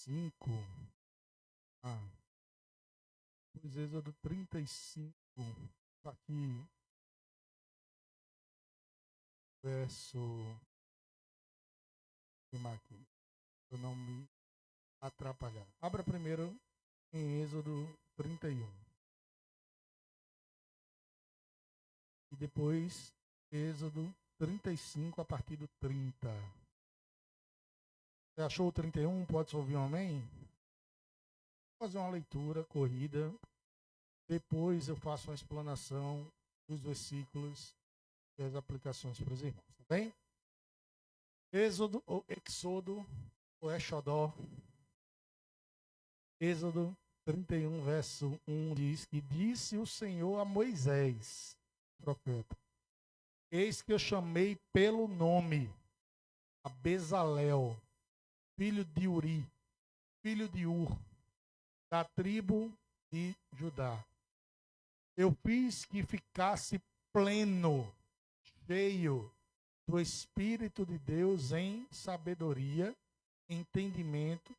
35. Pois Êxodo 35, aqui, verso. Aqui, para não me atrapalhar. Abra primeiro em Êxodo 31. E depois Êxodo 35 a partir do 30. Você achou o 31? Pode ouvir um amém? Vou fazer uma leitura corrida. Depois eu faço uma explanação dos versículos e as aplicações para os irmãos. Tá bem? Êxodo ou Exodo ou Exodó. Êxodo 31, verso 1 diz que disse o Senhor a Moisés, profeta: eis que eu chamei pelo nome a Bezalel, filho de Uri, filho de Ur, da tribo de Judá. Eu fiz que ficasse pleno, cheio do Espírito de Deus em sabedoria, entendimento,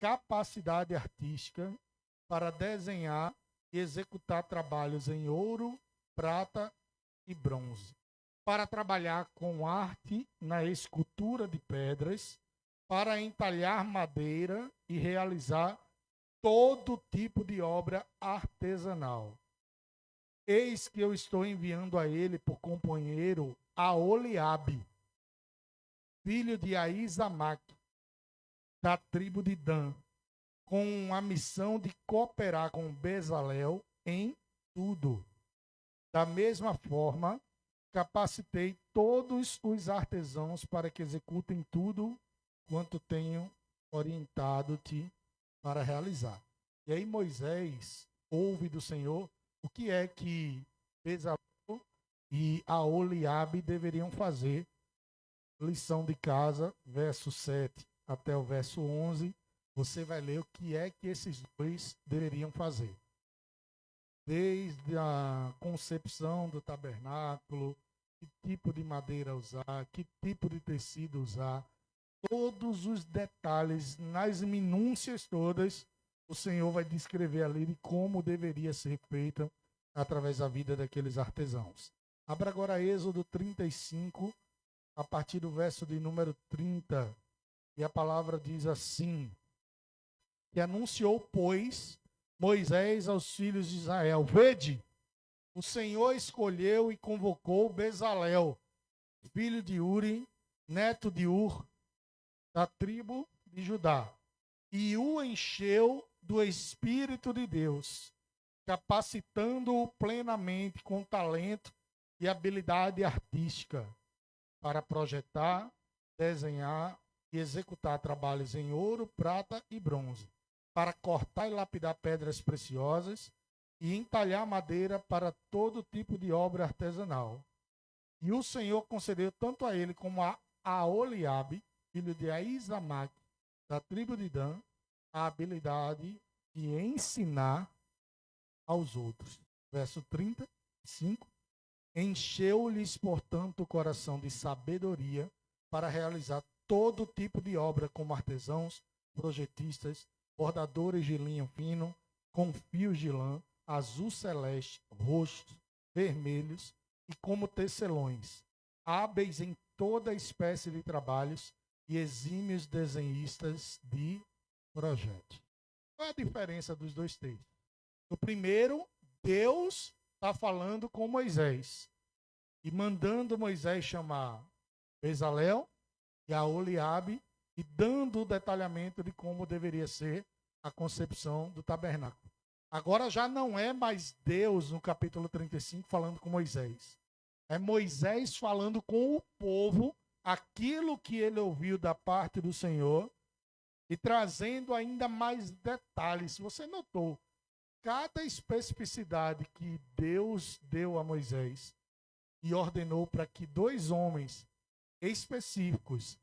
capacidade artística para desenhar e executar trabalhos em ouro, prata e bronze, para trabalhar com arte na escultura de pedras, para entalhar madeira e realizar todo tipo de obra artesanal. Eis que eu estou enviando a ele por companheiro a Oliabe, filho de Aizamaque, da tribo de Dan, com a missão de cooperar com Bezalel em tudo. Da mesma forma, capacitei todos os artesãos para que executem tudo quanto tenho orientado-te para realizar. E aí Moisés ouve do Senhor o que é que Bezalel e Aholiabe deveriam fazer. Lição de casa, verso 7 até o verso 11, você vai ler o que é que esses dois deveriam fazer. Desde a concepção do tabernáculo, que tipo de madeira usar, que tipo de tecido usar, todos os detalhes, nas minúcias todas, o Senhor vai descrever ali de como deveria ser feita através da vida daqueles artesãos. Abra agora Êxodo 35, a partir do verso de número 30, e a palavra diz assim: que anunciou, pois, Moisés aos filhos de Israel: vede, o Senhor escolheu e convocou Bezalel, filho de Uri, neto de Ur, da tribo de Judá, e o encheu do Espírito de Deus, capacitando-o plenamente com talento e habilidade artística para projetar, desenhar e executar trabalhos em ouro, prata e bronze, para cortar e lapidar pedras preciosas e entalhar madeira para todo tipo de obra artesanal. E o Senhor concedeu tanto a ele como a Aholiabe, filho de Aizamaque, da tribo de Dan, a habilidade de ensinar aos outros. Verso 35. Encheu-lhes, portanto, o coração de sabedoria para realizar todo tipo de obra como artesãos, projetistas, bordadores de linho fino, com fios de lã, azul celeste, roxos, vermelhos e como tecelões, hábeis em toda espécie de trabalhos e exímios desenhistas de projetos. Qual é a diferença dos dois textos? No primeiro, Deus está falando com Moisés e mandando Moisés chamar Bezalel e Aholiabe e dando o detalhamento de como deveria ser a concepção do tabernáculo. Agora já não é mais Deus, no capítulo 35, falando com Moisés. É Moisés falando com o povo aquilo que ele ouviu da parte do Senhor e trazendo ainda mais detalhes. Você notou, cada especificidade que Deus deu a Moisés e ordenou para que dois homens específicos,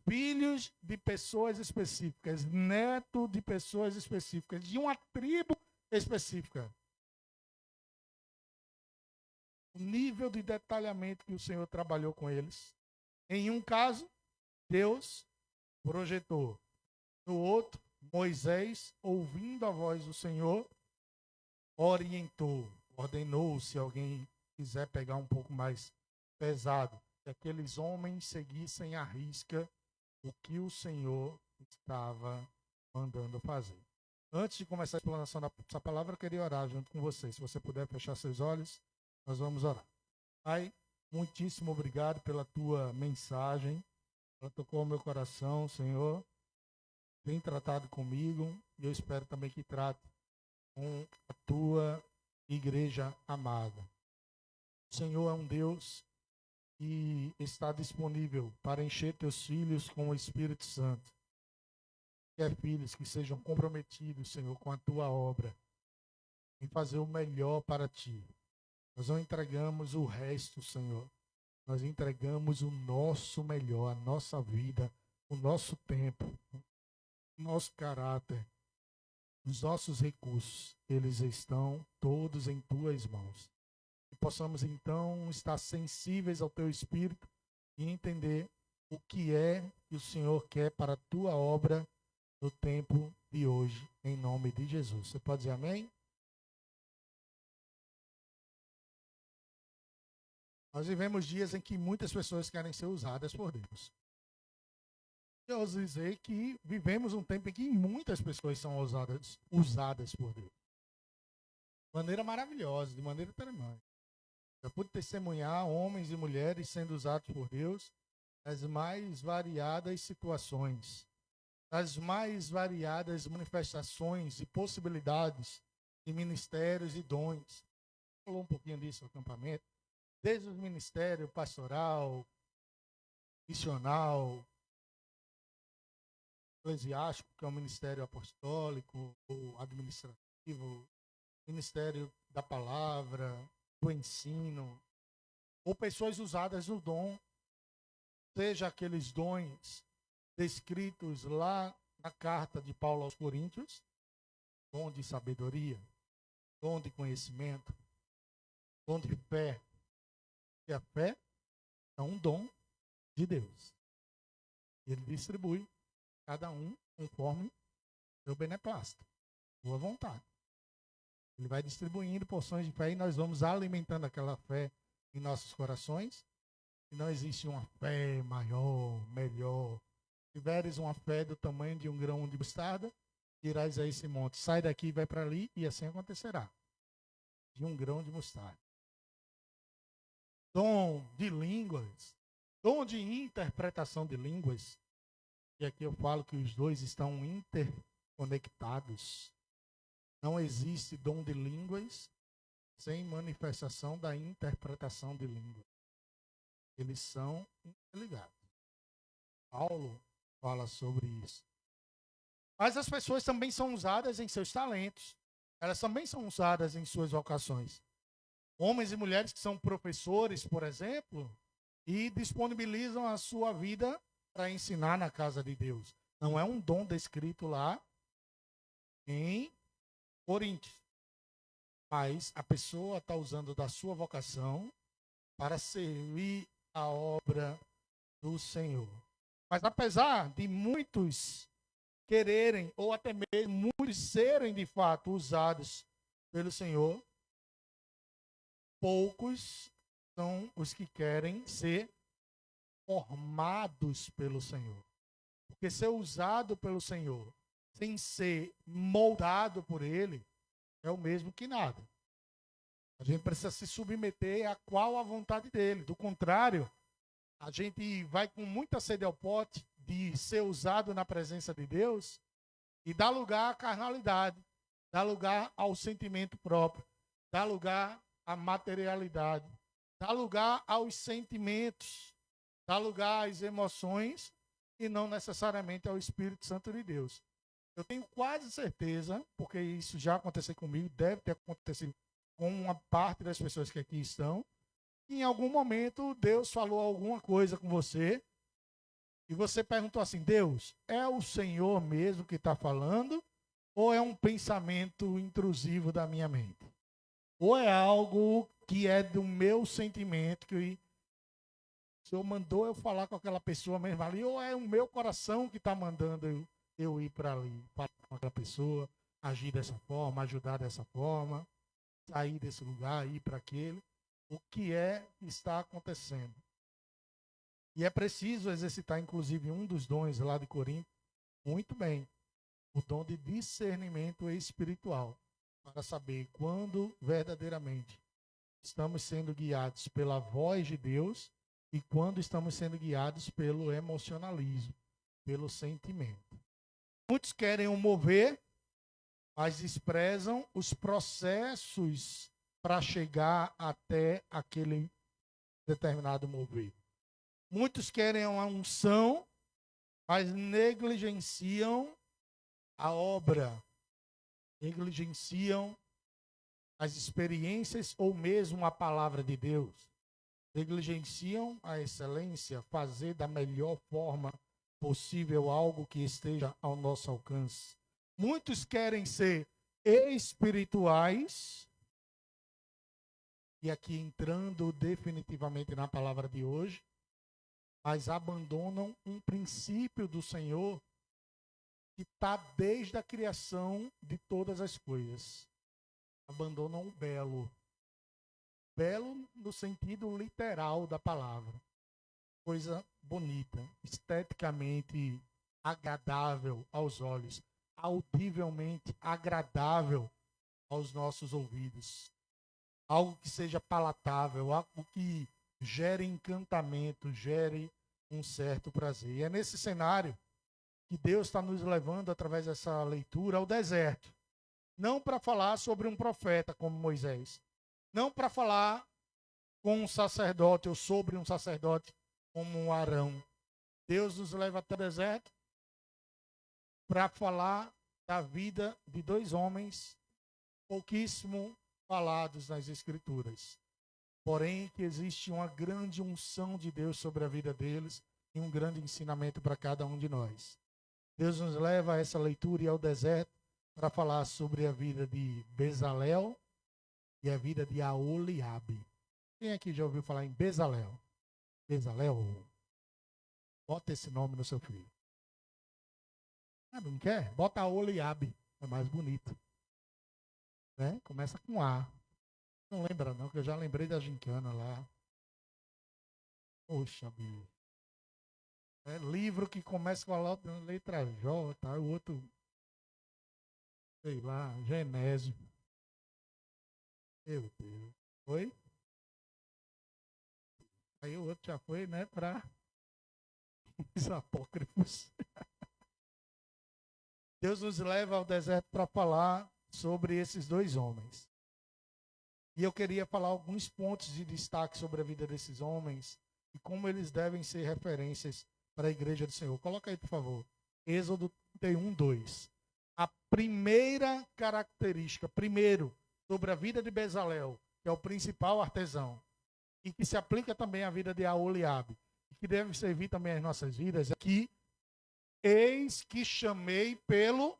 filhos de pessoas específicas, neto de pessoas específicas, de uma tribo específica. O nível de detalhamento que o Senhor trabalhou com eles. Em um caso, Deus projetou. No outro, Moisés, ouvindo a voz do Senhor, ordenou, se alguém quiser pegar um pouco mais pesado, que aqueles homens seguissem à risca o que o Senhor estava mandando fazer. Antes de começar a explanação dessa palavra, eu queria orar junto com você. Se você puder fechar seus olhos, nós vamos orar. Pai, muitíssimo obrigado pela tua mensagem. Ela tocou o meu coração, Senhor. Tem tratado comigo e eu espero também que trate com a tua igreja amada. O Senhor é um Deus que está disponível para encher teus filhos com o Espírito Santo. Quer filhos que sejam comprometidos, Senhor, com a tua obra, em fazer o melhor para ti. Nós não entregamos o resto, Senhor. Nós entregamos o nosso melhor, a nossa vida, o nosso tempo, o nosso caráter, os nossos recursos. Eles estão todos em tuas mãos. Que possamos, então, estar sensíveis ao teu Espírito e entender o que é que o Senhor quer para a tua obra no tempo de hoje, em nome de Jesus. Você pode dizer amém? Nós vivemos dias em que muitas pessoas querem ser usadas por Deus. Eu ouso dizer que vivemos um tempo em que muitas pessoas são usadas por Deus. De maneira maravilhosa, de maneira tremenda. Eu pude testemunhar homens e mulheres sendo usados por Deus nas mais variadas situações, nas mais variadas manifestações e possibilidades de ministérios e dons. Falou um pouquinho disso no acampamento. Desde o ministério pastoral, missional, eclesiástico, que é o ministério apostólico, ou administrativo, ministério da palavra, do ensino, ou pessoas usadas no dom, seja aqueles dons descritos lá na carta de Paulo aos Coríntios, dom de sabedoria, dom de conhecimento, dom de fé. E a fé é um dom de Deus. Ele distribui cada um conforme seu beneplácito, sua vontade. Ele vai distribuindo porções de fé e nós vamos alimentando aquela fé em nossos corações. E não existe uma fé maior, melhor. Se tiveres uma fé do tamanho de um grão de mostarda, dirás a esse monte, sai daqui e vai para ali, e assim acontecerá. De um grão de mostarda. Dom de línguas, dom de interpretação de línguas. E aqui eu falo que os dois estão interconectados. Não existe dom de línguas sem manifestação da interpretação de línguas. Eles são interligados. Paulo fala sobre isso. Mas as pessoas também são usadas em seus talentos. Elas também são usadas em suas vocações. Homens e mulheres que são professores, por exemplo, e disponibilizam a sua vida para ensinar na casa de Deus. Não é um dom descrito lá em Coríntios. Mas a pessoa está usando da sua vocação para servir a obra do Senhor. Mas apesar de muitos quererem, ou até mesmo muitos serem de fato usados pelo Senhor, poucos são os que querem ser formados pelo Senhor. Porque ser usado pelo Senhor, sem ser moldado por Ele, é o mesmo que nada. A gente precisa se submeter a qual a vontade dEle. Do contrário, a gente vai com muita sede ao pote de ser usado na presença de Deus e dá lugar à carnalidade, dá lugar ao sentimento próprio, dá lugar à materialidade, dá lugar aos sentimentos, dá lugar às emoções e não necessariamente ao Espírito Santo de Deus. Eu tenho quase certeza, porque isso já aconteceu comigo, deve ter acontecido com uma parte das pessoas que aqui estão, que em algum momento Deus falou alguma coisa com você e você perguntou assim, Deus, é o Senhor mesmo que está falando ou é um pensamento intrusivo da minha mente? Ou é algo que é do meu sentimento, que o Senhor mandou eu falar com aquela pessoa mesmo ali, ou é o meu coração que está mandando eu ir para ali. aquela pessoa, agir dessa forma, ajudar dessa forma, sair desse lugar, ir para aquele. O que está acontecendo? E é preciso exercitar, inclusive, um dos dons lá de Corinto, muito bem, o dom de discernimento espiritual, para saber quando verdadeiramente estamos sendo guiados pela voz de Deus e quando estamos sendo guiados pelo emocionalismo, pelo sentimento. Muitos querem o mover, mas desprezam os processos para chegar até aquele determinado mover. Muitos querem uma unção, mas negligenciam a obra, negligenciam as experiências ou mesmo a palavra de Deus. Negligenciam a excelência, fazer da melhor forma possível algo que esteja ao nosso alcance. Muitos querem ser espirituais, e aqui entrando definitivamente na palavra de hoje, mas abandonam um princípio do Senhor que está desde a criação de todas as coisas. Abandonam o belo. Belo no sentido literal da palavra. Coisa bonita, esteticamente agradável aos olhos, audivelmente agradável aos nossos ouvidos. Algo que seja palatável, algo que gere encantamento, gere um certo prazer. E é nesse cenário que Deus está nos levando, através dessa leitura, ao deserto. Não para falar sobre um profeta como Moisés. Não para falar com um sacerdote ou sobre um sacerdote como um Arão. Deus nos leva até o deserto para falar da vida de dois homens pouquíssimo falados nas Escrituras. Porém, que existe uma grande unção de Deus sobre a vida deles e um grande ensinamento para cada um de nós. Deus nos leva a essa leitura e ao deserto para falar sobre a vida de Bezalel e a vida de Aholiabe. Quem aqui já ouviu falar em Bezalel? Bezalel? Bota esse nome no seu filho. Ah, não quer? Bota Aholiabe. É mais bonito. Né? Começa com A. Não lembra não, que eu já lembrei da gincana lá. Poxa, bicho. É livro que começa com a letra J, tá? O outro, sei lá, Genésio. Meu Deus. Foi? Aí o outro já foi, né, para os apócrifos. Deus nos leva ao deserto para falar sobre esses dois homens. E eu queria falar alguns pontos de destaque sobre a vida desses homens e como eles devem ser referências para a igreja do Senhor. Coloca aí, por favor. Êxodo 31, 2. A primeira característica, primeiro, sobre a vida de Bezalel, que é o principal artesão, e que se aplica também à vida de Aholiabe, e que deve servir também às nossas vidas, é que eis que chamei pelo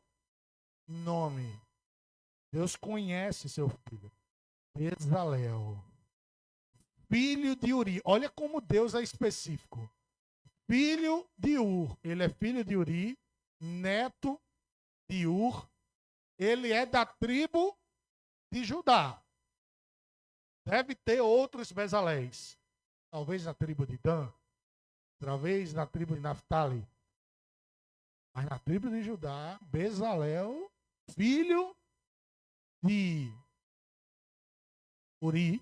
nome. Deus conhece seu filho. Bezalel, filho de Uri. Olha como Deus é específico. Filho de Ur. Ele é filho de Uri, neto de Ur. Ele é da tribo de Judá. Deve ter outros Bezaléis. Talvez na tribo de Dan. Talvez na tribo de Naftali. Mas na tribo de Judá, Bezalel, filho de Uri,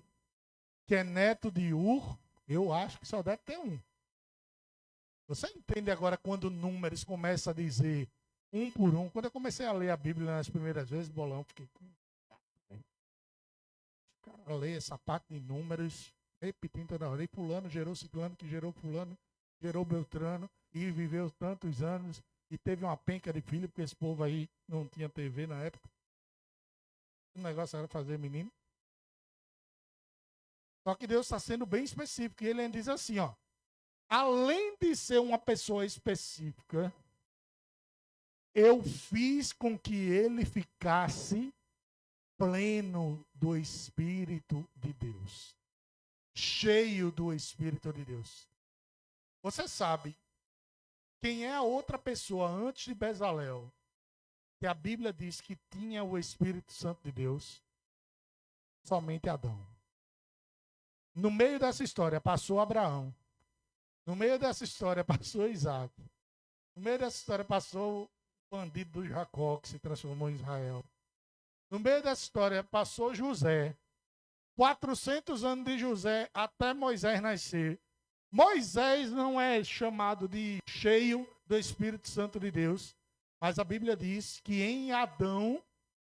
que é neto de Ur, eu acho que só deve ter um. Você entende agora quando Números começa a dizer um por um? Quando eu comecei a ler a Bíblia nas primeiras vezes, bolão, fiquei... Cara, ler essa parte de Números, repetindo toda hora. E fulano gerou ciclano, que gerou fulano, gerou Beltrano, e viveu tantos anos, e teve uma penca de filho, porque esse povo aí não tinha TV na época. O negócio era fazer menino. Só que Deus está sendo bem específico. E ele diz assim, ó. Além de ser uma pessoa específica, eu fiz com que ele ficasse pleno do Espírito de Deus. Cheio do Espírito de Deus. Você sabe quem é a outra pessoa antes de Bezalel que a Bíblia diz que tinha o Espírito Santo de Deus? Somente Adão. No meio dessa história passou Abraão. No meio dessa história passou Isaac. No meio dessa história passou o bandido do Jacó, que se transformou em Israel. No meio dessa história passou José. 400 anos de José até Moisés nascer. Moisés não é chamado de cheio do Espírito Santo de Deus, mas a Bíblia diz que em Adão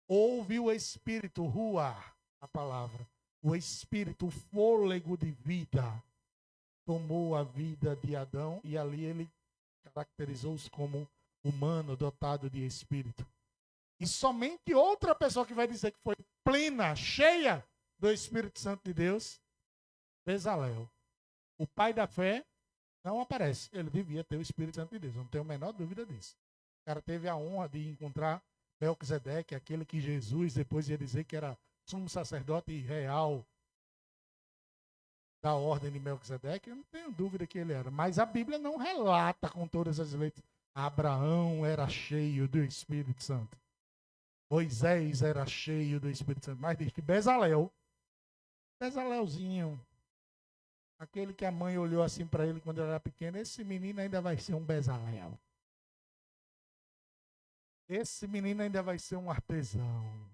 houve o Espírito, ruar, a palavra. O Espírito, o fôlego de vida, tomou a vida de Adão e ali ele caracterizou-se como humano, dotado de Espírito. E somente outra pessoa que vai dizer que foi plena, cheia do Espírito Santo de Deus, Bezalel. O pai da fé não aparece. Ele devia ter o Espírito Santo de Deus, não tenho a menor dúvida disso. O cara teve a honra de encontrar Melquisedeque, aquele que Jesus depois ia dizer que era sumo sacerdote real da ordem de Melquisedeque. Eu não tenho dúvida que ele era. Mas a Bíblia não relata com todas as letras. Abraão era cheio do Espírito Santo. Moisés era cheio do Espírito Santo. Mas diz que Bezalelzinho, aquele que a mãe olhou assim para ele quando ele era pequeno, esse menino ainda vai ser um Bezalel. Esse menino ainda vai ser um artesão.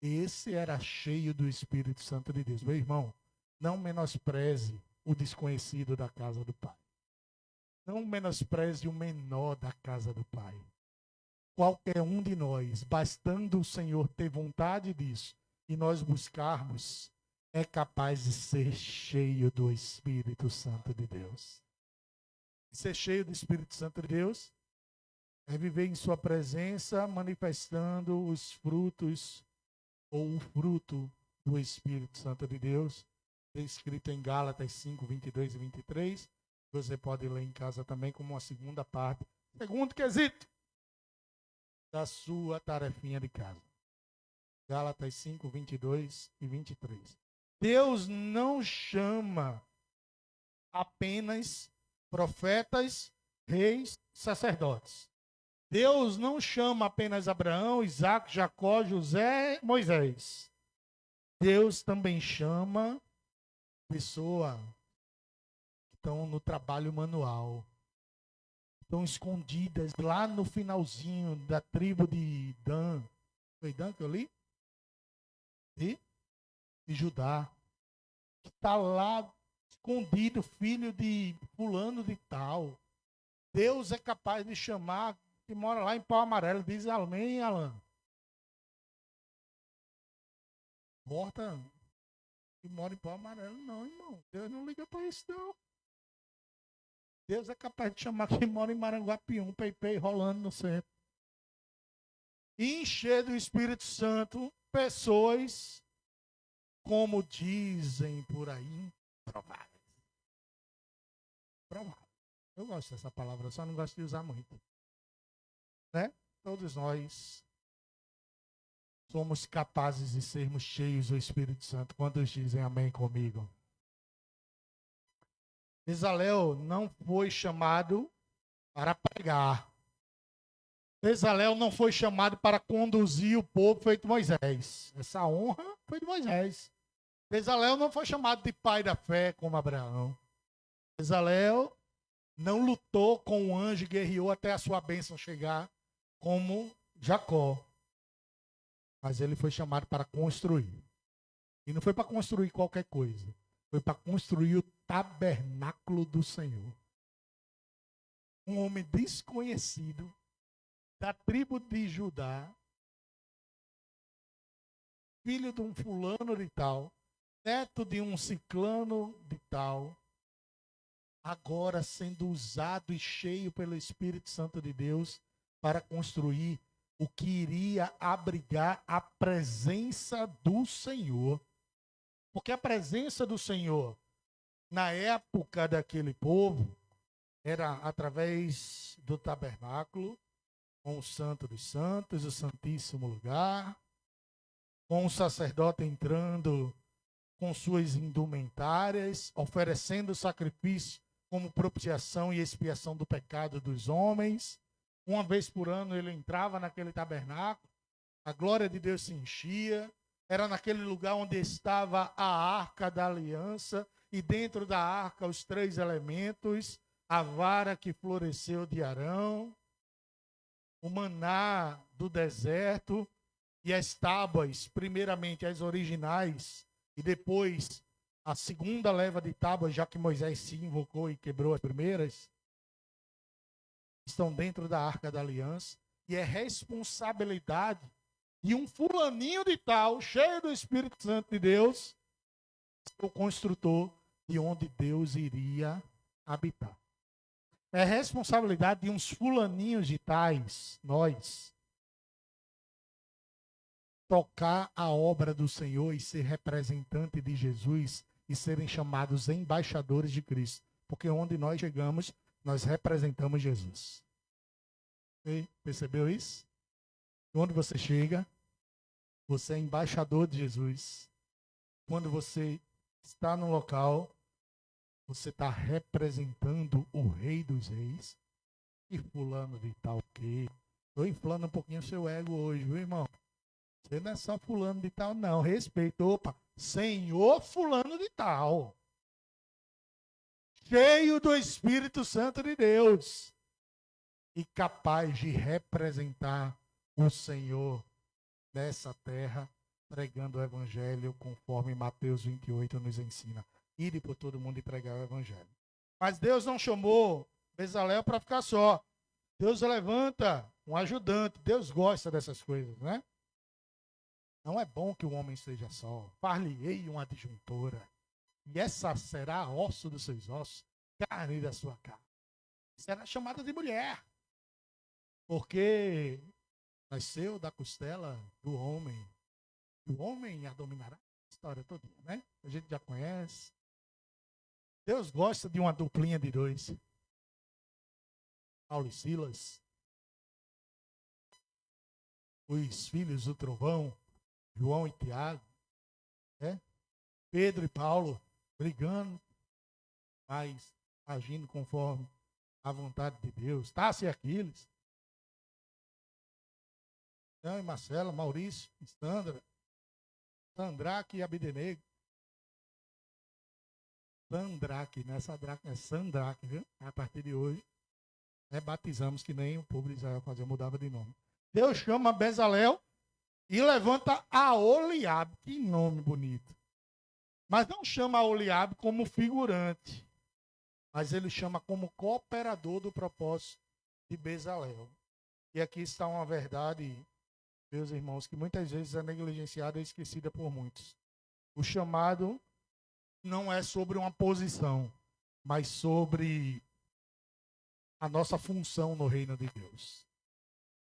Esse era cheio do Espírito Santo de Deus. Meu irmão, não menospreze o desconhecido da casa do Pai. Não menospreze o menor da casa do Pai. Qualquer um de nós, bastando o Senhor ter vontade disso, e nós buscarmos, é capaz de ser cheio do Espírito Santo de Deus. Ser cheio do Espírito Santo de Deus é viver em sua presença, manifestando os frutos, ou o fruto do Espírito Santo de Deus, escrito em Gálatas 5, 22 e 23. Você pode ler em casa também como uma segunda parte. Segundo quesito da sua tarefinha de casa. Gálatas 5, 22 e 23. Deus não chama apenas profetas, reis, sacerdotes. Deus não chama apenas Abraão, Isaac, Jacó, José, Moisés. Deus também chama pessoas que estão no trabalho manual. Estão escondidas lá no finalzinho da tribo de Dan. Foi Dan que eu li? De Judá. Que está lá escondido, filho de fulano de tal. Deus é capaz de chamar, que mora lá em Pau Amarelo. Diz amém, Alan. Morta que mora em Pau Amarelo, não, irmão. Deus não liga para isso, não. Deus é capaz de chamar quem mora em Maranguapium, Peipei, rolando no centro. E encher do Espírito Santo pessoas, como dizem por aí, prováveis. Provável. Eu gosto dessa palavra, só não gosto de usar muito. Né? Todos nós somos capazes de sermos cheios do Espírito Santo. Quantos dizem amém comigo? Bezalel não foi chamado para pregar. Bezalel não foi chamado para conduzir o povo feito Moisés. Essa honra foi de Moisés. Bezalel não foi chamado de pai da fé como Abraão. Bezalel não lutou com o anjo e guerreou até a sua bênção chegar como Jacó. Mas ele foi chamado para construir. E não foi para construir qualquer coisa. Foi para construir o tabernáculo do Senhor. Um homem desconhecido da tribo de Judá, filho de um fulano de tal, neto de um ciclano de tal, agora sendo usado e cheio pelo Espírito Santo de Deus para construir o que iria abrigar a presença do Senhor. Porque a presença do Senhor, na época daquele povo, era através do tabernáculo, com o Santo dos Santos, o Santíssimo Lugar, com o sacerdote entrando com suas indumentárias, oferecendo sacrifício como propiciação e expiação do pecado dos homens, Uma vez por ano ele entrava naquele tabernáculo, a glória de Deus se enchia, era naquele lugar onde estava a arca da aliança, e dentro da arca os três elementos, a vara que floresceu de Arão, o maná do deserto e as tábuas, primeiramente as originais, e depois a segunda leva de tábuas, já que Moisés se invocou e quebrou as primeiras, estão dentro da arca da aliança, e é responsabilidade de um fulaninho de tal, cheio do Espírito Santo de Deus, o construtor de onde Deus iria habitar. É responsabilidade de uns fulaninhos de tais, nós, tocar a obra do Senhor e ser representante de Jesus e serem chamados embaixadores de Cristo. Porque onde nós chegamos, nós representamos Jesus. Você percebeu isso? Onde você chega, você é embaixador de Jesus. Quando você está no local, você está representando o Rei dos Reis. E fulano de tal que... Estou inflando um pouquinho o seu ego hoje, viu, irmão? Você não é só fulano de tal, não. Respeito. Opa, Senhor fulano de tal. Cheio do Espírito Santo de Deus. E capaz de representar o Senhor nessa terra, pregando o Evangelho, conforme Mateus 28 nos ensina. Ir por todo mundo e pregar o Evangelho. Mas Deus não chamou Bezalel para ficar só. Deus levanta um ajudante. Deus gosta dessas coisas, né? Não é bom que o homem seja só. Far-lhe-ei uma adjuntora. E essa será osso dos seus ossos, carne da sua carne. Será chamada de mulher. Porque nasceu da costela do homem. O homem a dominará. A história toda, né? A gente já conhece. Deus gosta de uma duplinha de dois. Paulo e Silas. Os filhos do trovão. João e Tiago. Né? Pedro e Paulo brigando, mas agindo conforme a vontade de Deus. Tássio e Aquiles. Jean e Marcela, Maurício, Sandra, Sandraque e Abidenego. Sandraque, não é Sandraque, é Sandraque, viu? A partir de hoje, rebatizamos que nem o povo de Israel fazia, mudava de nome. Deus chama Bezalel e levanta a Oliabe, que nome bonito. Mas não chama a Oliabe como figurante, mas ele chama como cooperador do propósito de Bezalel. E aqui está uma verdade, meus irmãos, que muitas vezes é negligenciada e esquecida por muitos. O chamado não é sobre uma posição, mas sobre a nossa função no reino de Deus.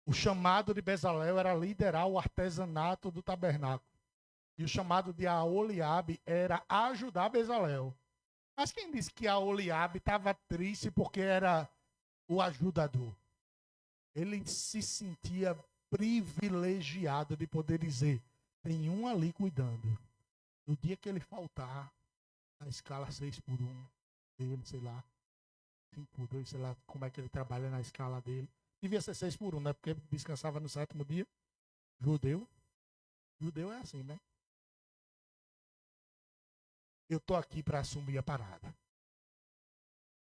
O chamado de Bezalel era liderar o artesanato do tabernáculo. E o chamado de Aholiabe era ajudar Bezalel. Mas quem disse que Aholiabe estava triste porque era o ajudador? Ele se sentia privilegiado de poder dizer, tem um ali cuidando. No dia que ele faltar, na escala 6x1 dele, sei lá, 5x2, sei lá como é que ele trabalha na escala dele. Devia ser 6x1, né? Porque descansava no 7º dia. Judeu é assim, né? Eu estou aqui para assumir a parada.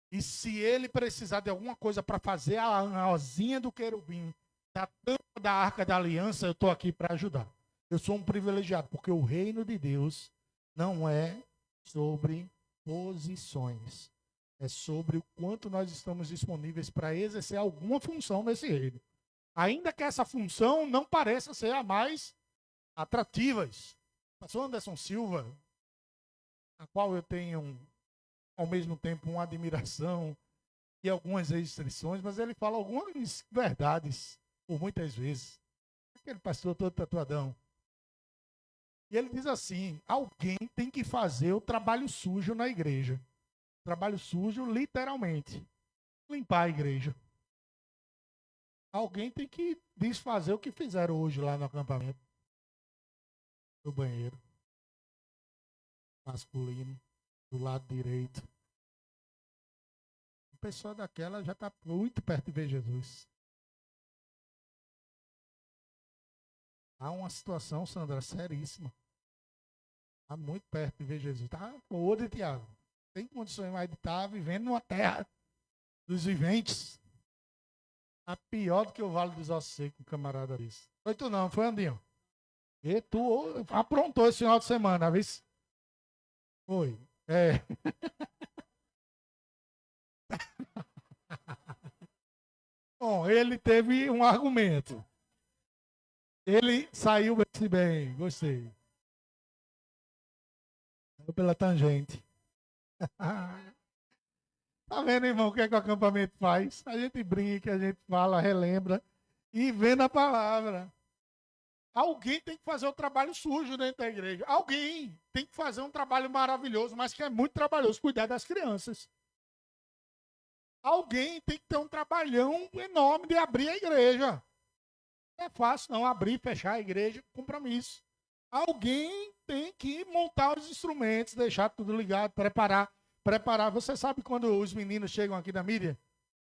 E se ele precisar de alguma coisa para fazer a asinha do querubim, da tampa da arca da aliança, eu estou aqui para ajudar. Eu sou um privilegiado, porque o reino de Deus não é sobre posições. É sobre o quanto nós estamos disponíveis para exercer alguma função nesse reino. Ainda que essa função não pareça ser a mais atrativa. Pastor Anderson Silva, a qual eu tenho, ao mesmo tempo, uma admiração e algumas restrições, mas ele fala algumas verdades, por muitas vezes. Aquele pastor todo tatuadão. E ele diz assim, alguém tem que fazer o trabalho sujo na igreja. Trabalho sujo, literalmente. Limpar a igreja. Alguém tem que desfazer o que fizeram hoje lá no acampamento. No banheiro. Masculino. Do lado direito. A pessoa daquela já está muito perto de ver Jesus. Há uma situação, Sandra, seríssima. Está muito perto de ver Jesus. Está com o olho de Tiago. Tem condições mais de estar vivendo numa terra dos viventes. Está pior do que o Vale dos Ossos Secos, um camarada desse. Foi tu não, foi Andinho? E tu aprontou esse final de semana, viu? Foi. É. Bom, ele teve um argumento. Ele saiu bem, gostei. Saiu pela tangente. Tá vendo, irmão, o que é que o acampamento faz? A gente brinca, a gente fala, relembra e vê na palavra. Alguém tem que fazer o trabalho sujo dentro da igreja. Alguém tem que fazer um trabalho maravilhoso, mas que é muito trabalhoso, cuidar das crianças. Alguém tem que ter um trabalhão enorme de abrir a igreja. Não é fácil não abrir, fechar a igreja, compromisso. Alguém tem que montar os instrumentos, deixar tudo ligado, preparar. Você sabe quando os meninos chegam aqui da mídia?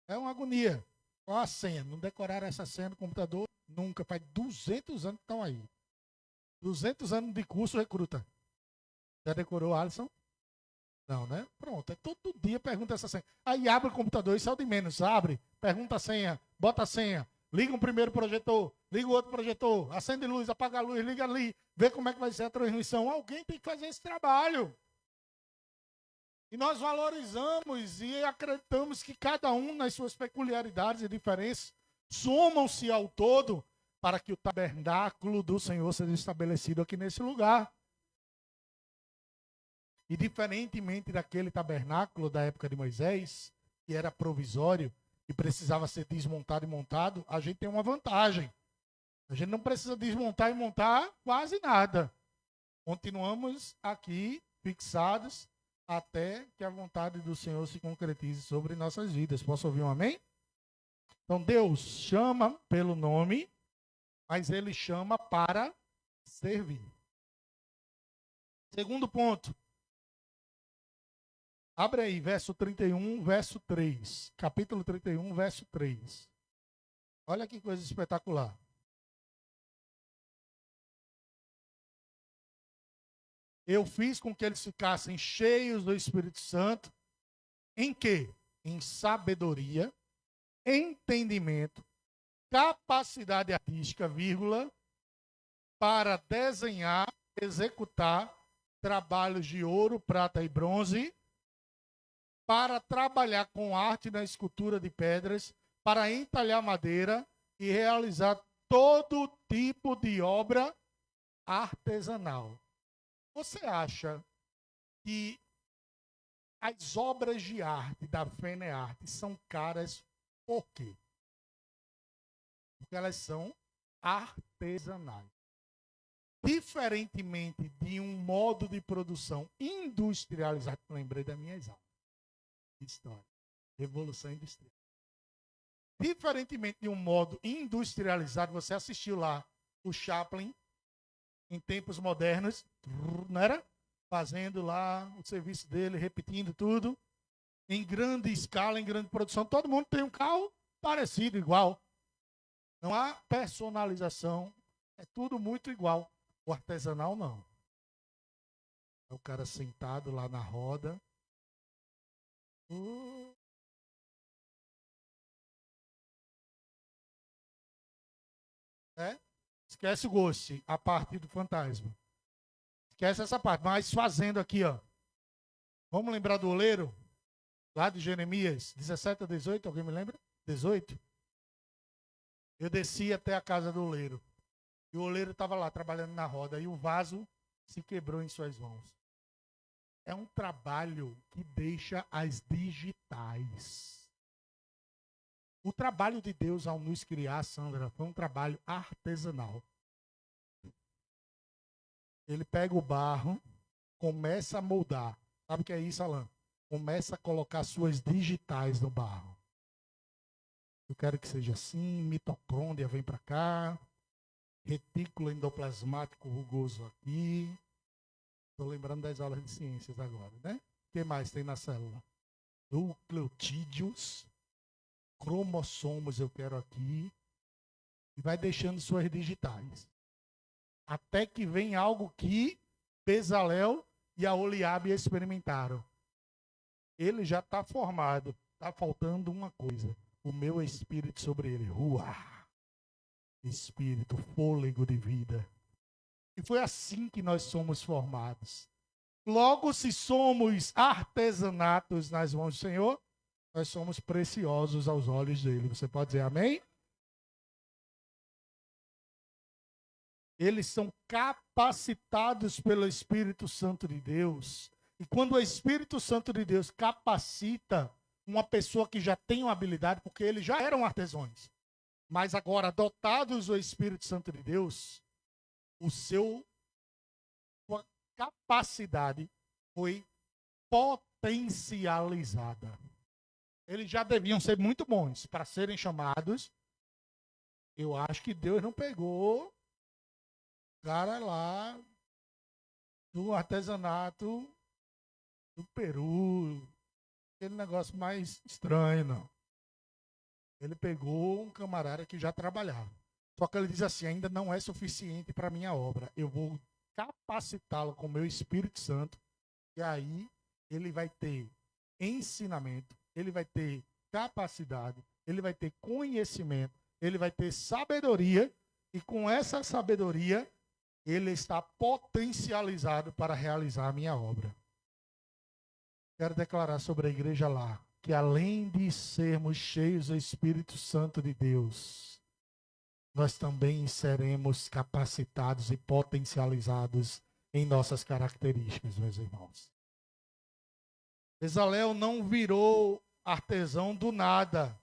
É uma agonia. Qual a senha? Não decoraram essa senha no computador? Nunca. Faz 200 anos que estão aí. 200 anos de curso recruta. Já decorou, Alisson? Não, né? Pronto. É todo dia pergunta essa senha. Aí abre o computador, isso é o de menos. Abre, pergunta a senha, bota a senha. Liga um primeiro projetor, liga o outro projetor, acende luz, apaga a luz, liga ali, vê como é que vai ser a transmissão. Alguém tem que fazer esse trabalho. E nós valorizamos e acreditamos que cada um, nas suas peculiaridades e diferenças, somam-se ao todo para que o tabernáculo do Senhor seja estabelecido aqui nesse lugar. E diferentemente daquele tabernáculo da época de Moisés, que era provisório e precisava ser desmontado e montado, a gente tem uma vantagem. A gente não precisa desmontar e montar quase nada. Continuamos aqui fixados até que a vontade do Senhor se concretize sobre nossas vidas. Posso ouvir um amém? Então Deus chama pelo nome, mas Ele chama para servir. Segundo ponto. Abre aí, verso 31, verso 3. Capítulo 31, verso 3. Olha que coisa espetacular. Eu fiz com que eles ficassem cheios do Espírito Santo. Em quê? Em sabedoria, entendimento, capacidade artística, vírgula, para desenhar, executar trabalhos de ouro, prata e bronze, para trabalhar com arte na escultura de pedras, para entalhar madeira e realizar todo tipo de obra artesanal. Você acha que as obras de arte da FENEARTE são caras por quê? Porque elas são artesanais. Diferentemente de um modo de produção industrializado, lembrei das minhas aulas de história, Revolução Industrial. Diferentemente de um modo industrializado, você assistiu lá o Chaplin, em tempos modernos, não era? Fazendo lá o serviço dele, repetindo tudo, em grande escala, em grande produção. Todo mundo tem um carro parecido, igual. Não há personalização, é tudo muito igual. O artesanal, não. É o cara sentado lá na roda. É? Esquece o Ghost, a parte do fantasma. Esquece essa parte. Mas fazendo aqui, ó. Vamos lembrar do oleiro? Lá de Jeremias 17 a 18, alguém me lembra? 18? Eu desci até a casa do oleiro. E o oleiro estava lá trabalhando na roda. E o vaso se quebrou em suas mãos. É um trabalho que deixa as digitais. O trabalho de Deus ao nos criar, Sandra, foi um trabalho artesanal. Ele pega o barro, começa a moldar. Sabe o que é isso, Alan? Começa a colocar suas digitais no barro. Eu quero que seja assim, mitocôndria vem para cá, retículo endoplasmático rugoso aqui. Estou lembrando das aulas de ciências agora, né? O que mais tem na célula? Nucleotídeos, cromossomos eu quero aqui. E vai deixando suas digitais. Até que vem algo que Bezalel e Aholiabe experimentaram. Ele já está formado. Está faltando uma coisa. O meu espírito sobre ele. Ruá! Espírito, fôlego de vida. E foi assim que nós somos formados. Logo, se somos artesanatos nas mãos do Senhor, nós somos preciosos aos olhos dele. Você pode dizer amém? Eles são capacitados pelo Espírito Santo de Deus. E quando o Espírito Santo de Deus capacita uma pessoa que já tem uma habilidade, porque eles já eram artesãos, mas agora dotados do Espírito Santo de Deus, sua capacidade foi potencializada. Eles já deviam ser muito bons para serem chamados. Eu acho que Deus não pegou o cara lá do artesanato do Peru, aquele negócio mais estranho, não. Ele pegou um camarada que já trabalhava. Só que ele diz assim, ainda não é suficiente para a minha obra. Eu vou capacitá-lo com o meu Espírito Santo. E aí ele vai ter ensinamento, ele vai ter capacidade, ele vai ter conhecimento, ele vai ter sabedoria. E com essa sabedoria, ele está potencializado para realizar a minha obra. Quero declarar sobre a igreja lá, que além de sermos cheios do Espírito Santo de Deus, nós também seremos capacitados e potencializados em nossas características, meus irmãos. Bezalel não virou artesão do nada.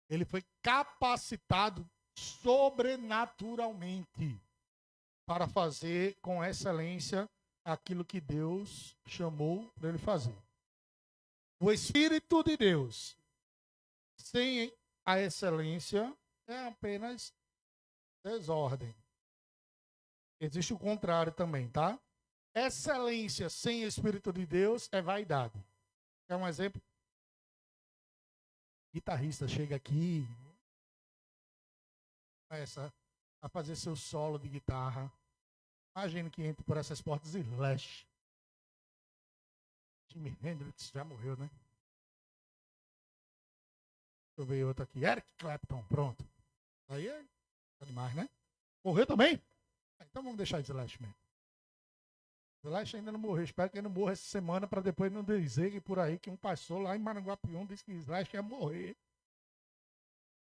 Ele foi capacitado sobrenaturalmente para fazer com excelência aquilo que Deus chamou para ele fazer. O Espírito de Deus, sem a excelência, é apenas desordem. Existe o contrário também, tá? Excelência sem Espírito de Deus é vaidade. Quer um exemplo? O guitarrista chega aqui, começa a fazer seu solo de guitarra. Imagina que entra por essas portas e Slash. Jimi Hendrix já morreu, né? Deixa eu ver outro aqui. Eric Clapton, pronto. Aí é demais, né? Morreu também? Então vamos deixar Slash mesmo. Slash ainda não morreu. Espero que ele não morra essa semana para depois não dizer que por aí que um pastor lá em Maranguapium disse que Slash ia morrer.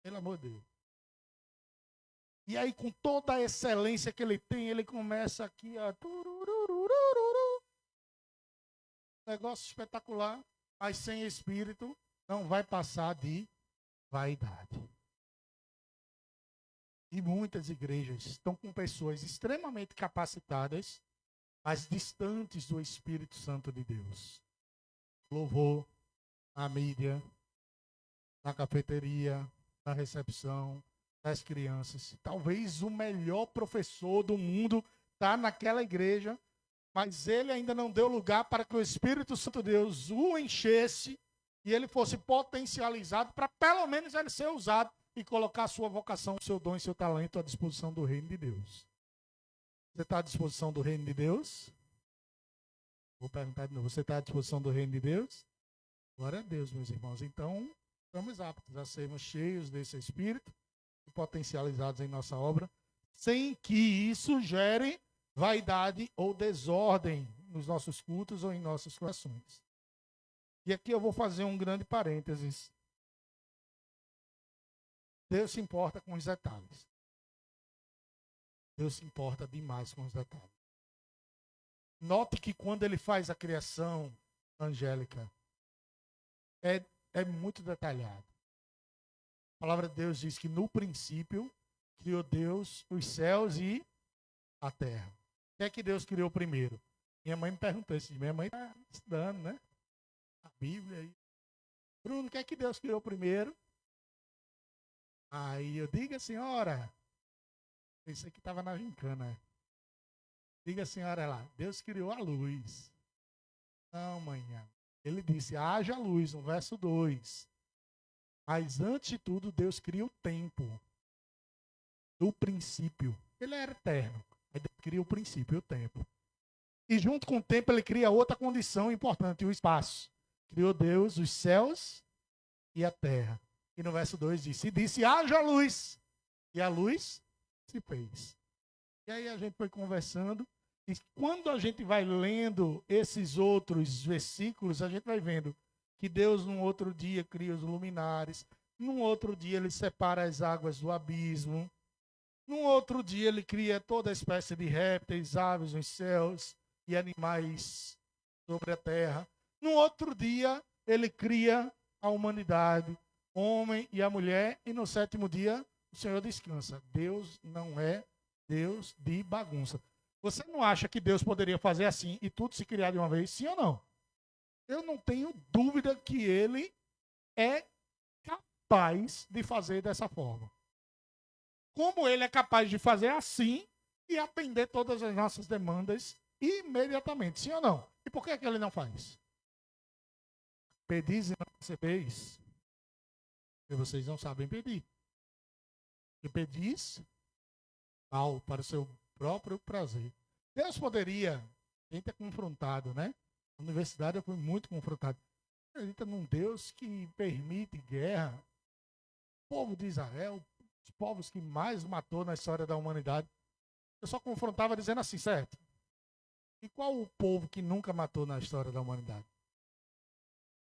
Pelo amor de Deus. E aí, com toda a excelência que ele tem, ele começa aqui a... Negócio espetacular, mas sem espírito não vai passar de vaidade. E muitas igrejas estão com pessoas extremamente capacitadas, mas distantes do Espírito Santo de Deus. Louvor, na mídia, na cafeteria, na recepção, das crianças. Talvez o melhor professor do mundo está naquela igreja, mas ele ainda não deu lugar para que o Espírito Santo de Deus o enchesse e ele fosse potencializado para pelo menos ele ser usado e colocar a sua vocação, o seu dom e seu talento à disposição do reino de Deus. Você está à disposição do reino de Deus? Vou perguntar de novo. Você está à disposição do reino de Deus? Glória a Deus, meus irmãos. Então, estamos aptos a sermos cheios desse Espírito e potencializados em nossa obra, sem que isso gere vaidade ou desordem nos nossos cultos ou em nossos corações. E aqui eu vou fazer um grande parênteses. Deus se importa com os detalhes. Deus se importa demais com os detalhes. Note que quando ele faz a criação angélica, é muito detalhado. A palavra de Deus diz que no princípio criou Deus os céus e a terra. O que é que Deus criou primeiro? Minha mãe me perguntou isso. Minha mãe está estudando, né? A Bíblia aí. Bruno, o que é que Deus criou primeiro? Aí eu digo, senhora. Isso aqui estava na gincana. Diga, senhora lá. Deus criou a luz. Não, manhã. Ele disse, haja luz, no verso 2. Mas antes de tudo, Deus cria o tempo. Do princípio. Ele era eterno. Aí Deus cria o princípio, o tempo. E junto com o tempo ele cria outra condição importante, o espaço. Criou Deus os céus e a terra. E no verso 2 diz, e disse, haja luz. E a luz se fez. E aí a gente foi conversando. E quando a gente vai lendo esses outros versículos, a gente vai vendo que Deus num outro dia cria os luminares. Num outro dia ele separa as águas do abismo. Num outro dia ele cria toda espécie de répteis, aves nos céus e animais sobre a terra. Num outro dia ele cria a humanidade, homem e a mulher, e no sétimo dia o Senhor descansa. Deus não é Deus de bagunça. Você não acha que Deus poderia fazer assim e tudo se criar de uma vez? Sim ou não? Eu não tenho dúvida que ele é capaz de fazer dessa forma. Como ele é capaz de fazer assim e atender todas as nossas demandas imediatamente, sim ou não? E por que ele não faz? Pedis e não recebeis, porque vocês não sabem pedir. E pedis mal para o seu próprio prazer. Deus poderia, a gente é confrontado, né? Na universidade eu fui muito confrontado. Acredita num Deus que permite guerra. O povo de Israel, os povos que mais matou na história da humanidade. Eu só confrontava dizendo assim, certo? E qual o povo que nunca matou na história da humanidade?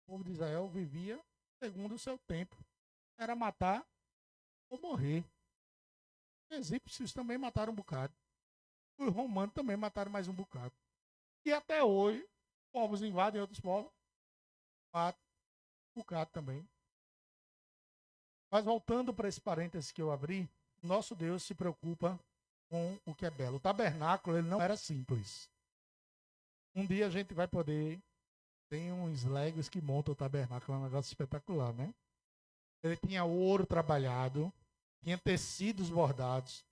O povo de Israel vivia segundo o seu tempo. Era matar ou morrer. Os egípcios também mataram um bocado. Os romanos também mataram mais um bocado. E até hoje, povos invadem outros povos, matam um bocado também. Mas voltando para esse parênteses que eu abri, nosso Deus se preocupa com o que é belo. O tabernáculo ele não era simples. Um dia a gente vai poder... Tem uns legos que montam o tabernáculo, é um negócio espetacular, né? Ele tinha ouro trabalhado, tinha tecidos bordados,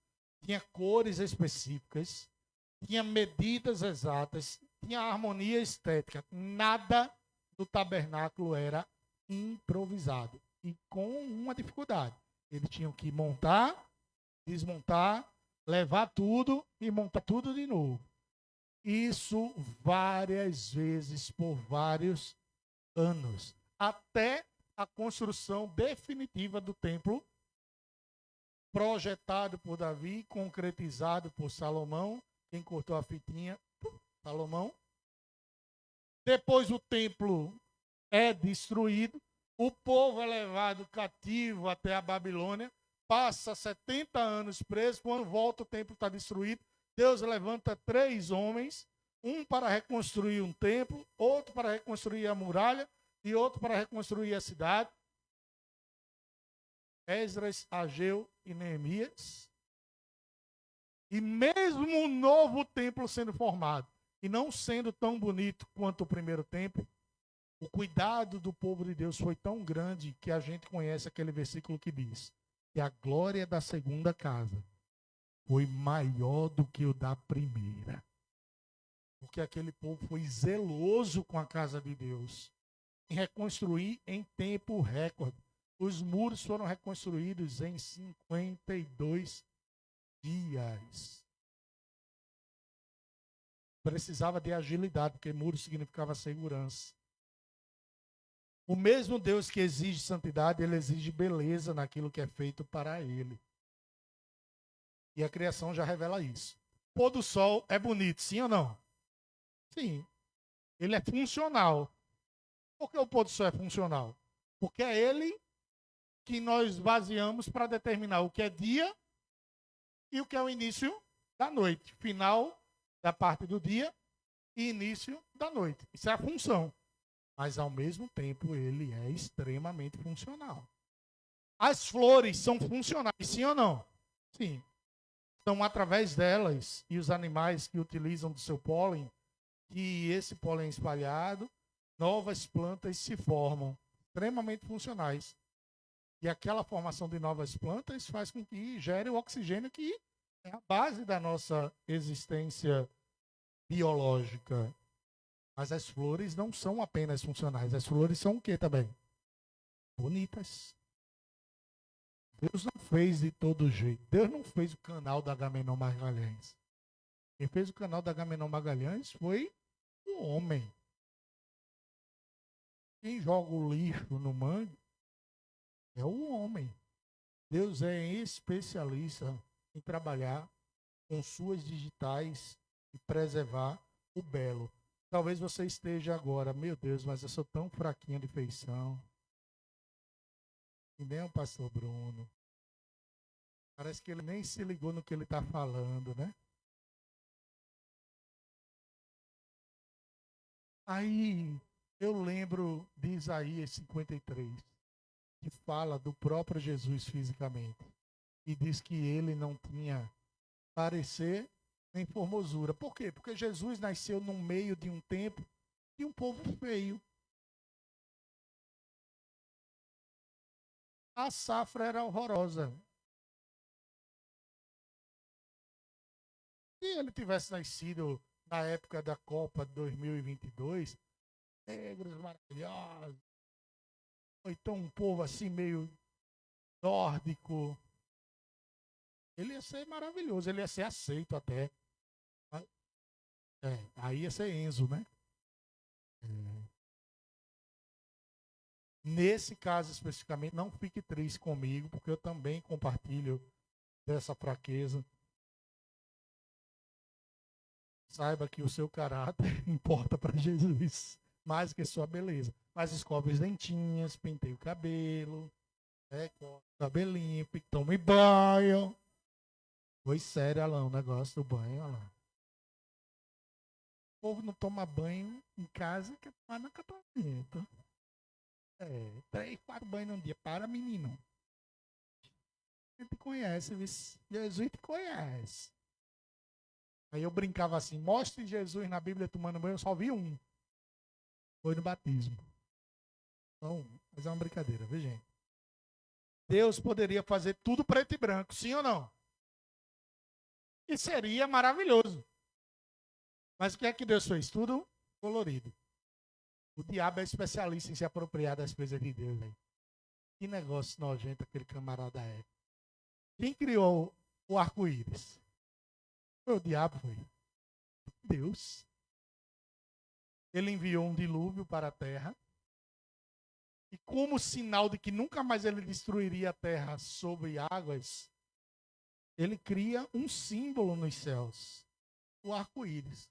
tinha cores específicas, tinha medidas exatas, tinha harmonia estética. Nada do tabernáculo era improvisado. E com uma dificuldade. Eles tinham que montar, desmontar, levar tudo e montar tudo de novo. Isso várias vezes por vários anos. Até a construção definitiva do templo, projetado por Davi, concretizado por Salomão. Quem cortou a fitinha? Salomão. Depois o templo é destruído. O povo é levado cativo até a Babilônia. Passa 70 anos preso. Quando volta o templo está destruído. Deus levanta 3 homens. Um para reconstruir um templo. Outro para reconstruir a muralha. E outro para reconstruir a cidade. Esdras, Ageu e Neemias. E mesmo um novo templo sendo formado, e não sendo tão bonito quanto o primeiro templo, o cuidado do povo de Deus foi tão grande que a gente conhece aquele versículo que diz que a glória da segunda casa foi maior do que o da primeira. Porque aquele povo foi zeloso com a casa de Deus, em reconstruir em tempo recorde. Os muros foram reconstruídos em 52 dias. Precisava de agilidade, porque muro significava segurança. O mesmo Deus que exige santidade, ele exige beleza naquilo que é feito para ele. E a criação já revela isso. O pôr do sol é bonito, sim ou não? Sim. Ele é funcional. Por que o pôr do sol é funcional? Porque é ele que nós baseamos para determinar o que é dia e o que é o início da noite. Final da parte do dia e início da noite. Isso é a função. Mas, ao mesmo tempo, ele é extremamente funcional. As flores são funcionais, sim ou não? Sim. Então, através delas e os animais que utilizam do seu pólen, que esse pólen é espalhado, novas plantas se formam, extremamente funcionais. E aquela formação de novas plantas faz com que gere o oxigênio que é a base da nossa existência biológica. Mas as flores não são apenas funcionais. As flores são o quê também? Bonitas. Deus não fez de todo jeito. Deus não fez o canal da Agamenon Magalhães. Quem fez o canal da Agamenon Magalhães foi o homem. Quem joga o lixo no mangue é o homem. Deus é especialista em trabalhar com suas digitais e preservar o belo. Talvez você esteja agora, meu Deus, mas eu sou tão fraquinho de feição. E nem o pastor Bruno. Parece que ele nem se ligou no que ele está falando, né? Aí eu lembro de Isaías 53, que fala do próprio Jesus fisicamente. E diz que ele não tinha parecer nem formosura. Por quê? Porque Jesus nasceu no meio de um tempo de um povo feio. A safra era horrorosa. Se ele tivesse nascido na época da Copa 2022, negros maravilhosos, ou então um povo assim meio nórdico, ele ia ser maravilhoso, ele ia ser aceito até. Aí ia ser Enzo, né? Nesse caso especificamente, não fique triste comigo, porque eu também compartilho dessa fraqueza. Saiba que o seu caráter importa para Jesus, mais que sua beleza. Mas escove as dentinhas, penteie o cabelo, cabelinho, tome banho. Foi sério, Alain, o negócio do banho, Alain. O povo não toma banho em casa, quer tomar no acampamento. 3, 4 banhos num dia. Para, menino. Ele te conhece, Jesus te conhece. Aí eu brincava assim, mostre Jesus na Bíblia tomando banho, eu só vi um. Foi no batismo. Então, mas é uma brincadeira, viu, gente? Deus poderia fazer tudo preto e branco, sim ou não? E seria maravilhoso. Mas o que é que Deus fez? Tudo colorido. O diabo é especialista em se apropriar das coisas de Deus, velho. Que negócio nojento aquele camarada é. Quem criou o arco-íris? Foi o diabo, foi. Deus. Ele enviou um dilúvio para a terra. E como sinal de que nunca mais ele destruiria a terra sobre águas, ele cria um símbolo nos céus. O arco-íris.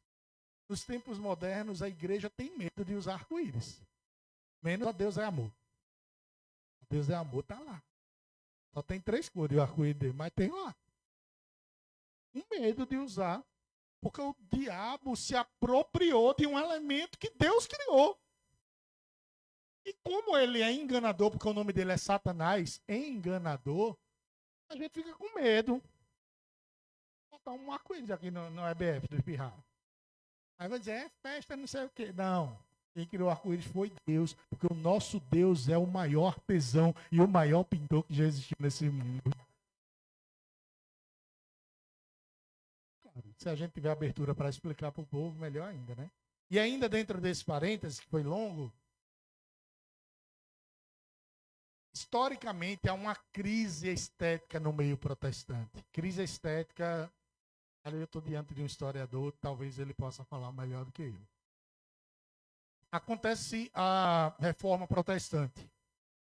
Nos tempos modernos, a igreja tem medo de usar arco-íris. Menos a Deus é amor. Deus é amor, tá lá. Só tem 3 cores o arco-íris dele, mas tem lá. Com medo de usar, porque o diabo se apropriou de um elemento que Deus criou. E como ele é enganador, porque o nome dele é Satanás, enganador, a gente fica com medo. Vou botar um arco-íris aqui no EBF do Espirrar. Aí vai dizer, é festa, não sei o quê. Não. Quem criou o arco-íris foi Deus, porque o nosso Deus é o maior artesão e o maior pintor que já existiu nesse mundo. Claro, se a gente tiver abertura para explicar para o povo, melhor ainda, né? E ainda dentro desse parênteses, que foi longo, historicamente há uma crise estética no meio protestante. Crise estética, ali eu estou diante de um historiador, talvez ele possa falar melhor do que eu. Acontece a reforma protestante.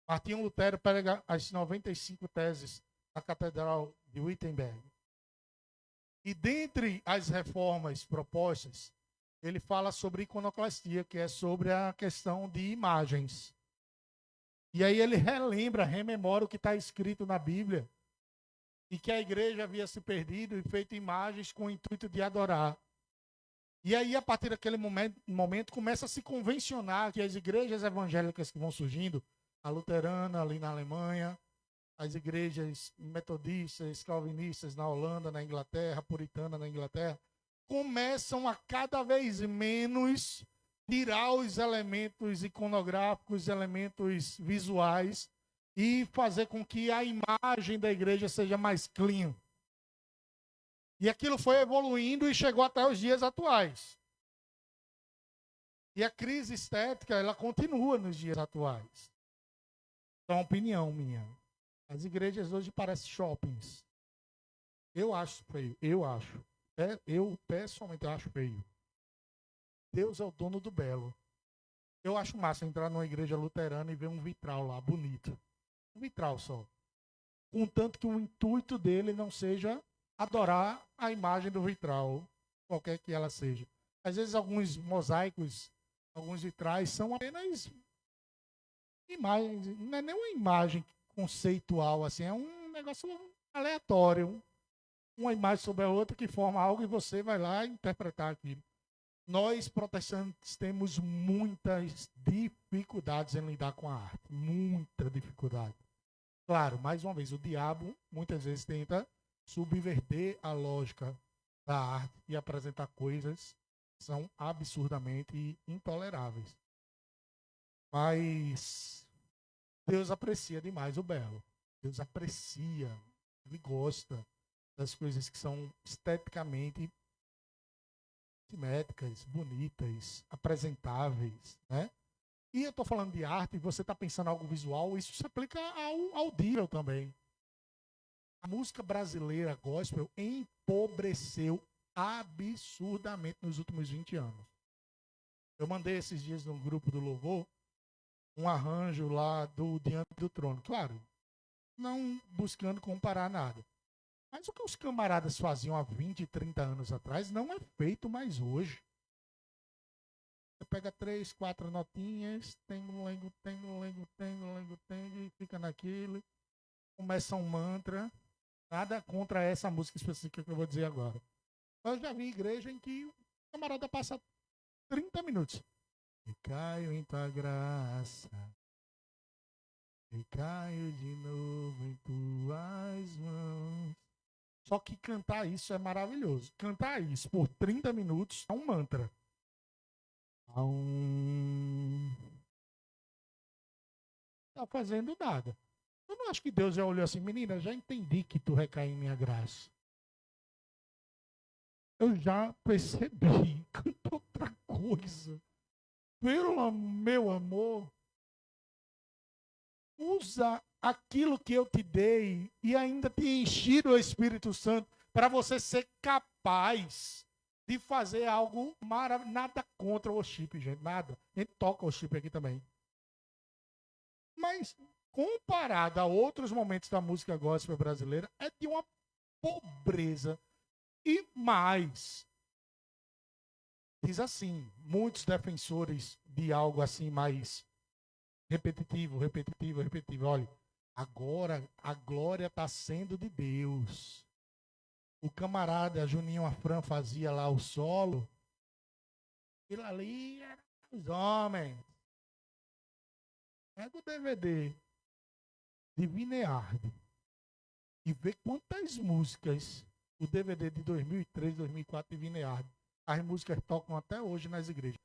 Martinho Lutero prega as 95 teses da Catedral de Wittenberg. E dentre as reformas propostas, ele fala sobre iconoclastia, que é sobre a questão de imagens. E aí ele rememora o que está escrito na Bíblia, e que a igreja havia se perdido e feito imagens com o intuito de adorar. E aí, a partir daquele momento, começa a se convencionar que as igrejas evangélicas que vão surgindo, a luterana ali na Alemanha, as igrejas metodistas, calvinistas na Holanda, na Inglaterra, puritana na Inglaterra, começam a cada vez menos tirar os elementos iconográficos, elementos visuais e fazer com que a imagem da igreja seja mais clean. E aquilo foi evoluindo e chegou até os dias atuais. E a crise estética, ela continua nos dias atuais. É uma opinião minha. As igrejas hoje parecem shoppings. Eu acho feio, eu acho. Eu, pessoalmente, acho feio. Deus é o dono do belo. Eu acho massa entrar numa igreja luterana e ver um vitral lá, bonito. Um vitral só. Contanto que o intuito dele não seja adorar a imagem do vitral, qualquer que ela seja. Às vezes alguns mosaicos, alguns vitrais são apenas imagens, não é nem uma imagem conceitual, assim, é um negócio aleatório. Uma imagem sobre a outra que forma algo e você vai lá interpretar aquilo. Nós, protestantes, temos muitas dificuldades em lidar com a arte. Muita dificuldade. Claro, mais uma vez, o diabo muitas vezes tenta subverter a lógica da arte e apresentar coisas que são absurdamente intoleráveis. Mas Deus aprecia demais o belo. Deus aprecia, Ele gosta das coisas que são esteticamente simétricas, bonitas, apresentáveis, né? E eu estou falando de arte, e você está pensando em algo visual, isso se aplica ao audível também. A música brasileira gospel empobreceu absurdamente nos últimos 20 anos. Eu mandei esses dias no grupo do Louvor um arranjo lá do Diante do Trono. Claro, não buscando comparar nada. Mas o que os camaradas faziam há 20, 30 anos atrás não é feito mais hoje. Você pega 3, 4 notinhas, tem um lengo, e fica naquilo. Começa um mantra. Nada contra essa música específica que eu vou dizer agora. Eu já vi igreja em que o camarada passa 30 minutos. E caio em tua graça. E caio de novo em tuas mãos. Só que cantar isso é maravilhoso. Cantar isso por 30 minutos é um mantra. Não está fazendo nada. Eu não acho que Deus já olhou assim, menina, já entendi que tu recai em minha graça. Eu já percebi, canta outra coisa. Pelo meu amor, usa aquilo que eu te dei e ainda te enchi do Espírito Santo para você ser capaz de fazer algo maravilhoso. Nada contra o worship, gente, nada. A gente toca o worship aqui também. Mas, comparado a outros momentos da música gospel brasileira, é de uma pobreza. E mais, diz assim, muitos defensores de algo assim mais repetitivo. Olha, agora a glória está sendo de Deus. O camarada Juninho Afran fazia lá o solo. Aquilo ali era os homens. Pega o DVD de Vinearde e vê quantas músicas o DVD de 2003, 2004 de Vinearde. As músicas tocam até hoje nas igrejas.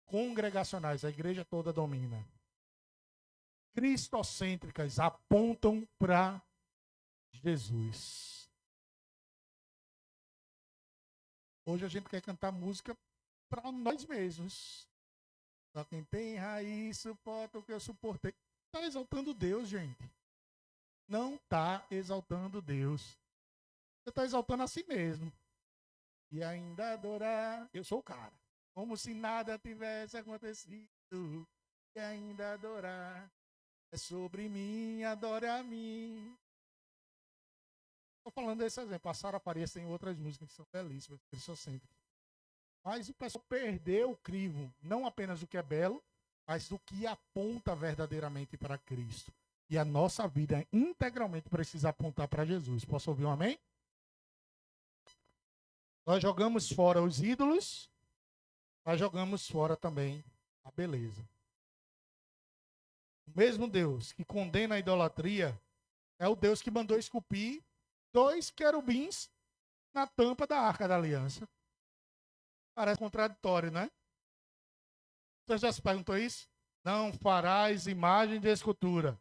Congregacionais, a igreja toda domina. Cristocêntricas apontam para Jesus. Hoje a gente quer cantar música para nós mesmos. Só quem tem raiz suporta o que eu suportei. Está exaltando Deus, gente. Não está exaltando Deus. Você está exaltando a si mesmo. E ainda adorar. Eu sou o cara. Como se nada tivesse acontecido. E ainda adorar. É sobre mim, adore a mim. Estou falando desse exemplo. A Sara Farias tem outras músicas que são belíssimas, cristocêntricas. Mas o pessoal perdeu o crivo, não apenas do que é belo, mas do que aponta verdadeiramente para Cristo. E a nossa vida integralmente precisa apontar para Jesus. Posso ouvir um amém? Nós jogamos fora os ídolos, nós jogamos fora também a beleza. O mesmo Deus que condena a idolatria é o Deus que mandou esculpir 2 querubins na tampa da Arca da Aliança. Parece contraditório, né? Você já se perguntou isso? Não farás imagem de escultura.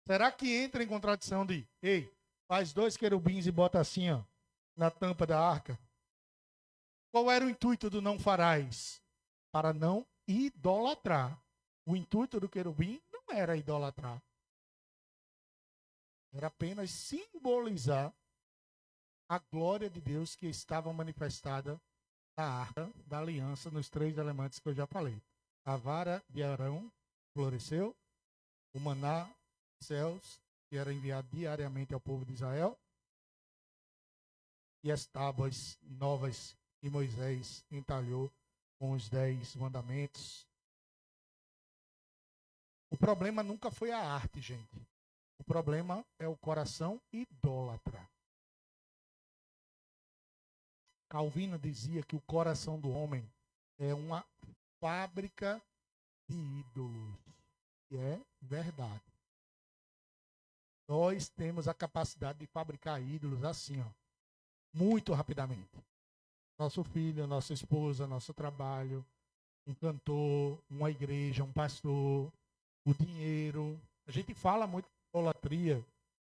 Será que entra em contradição de, ei, faz 2 querubins e bota assim, ó, na tampa da arca? Qual era o intuito do não farás? Para não idolatrar. O intuito do querubim não era idolatrar. Era apenas simbolizar a glória de Deus que estava manifestada na arca da aliança, nos 3 elementos que eu já falei. A vara de Arão floresceu, o maná dos céus, que era enviado diariamente ao povo de Israel, e as tábuas novas que Moisés entalhou com os 10 mandamentos. O problema nunca foi a arte, gente. O problema é o coração idólatra. Calvino dizia que o coração do homem é uma fábrica de ídolos. E é verdade. Nós temos a capacidade de fabricar ídolos assim, ó, muito rapidamente. Nosso filho, nossa esposa, nosso trabalho, um cantor, uma igreja, um pastor, o dinheiro. A gente fala muito de idolatria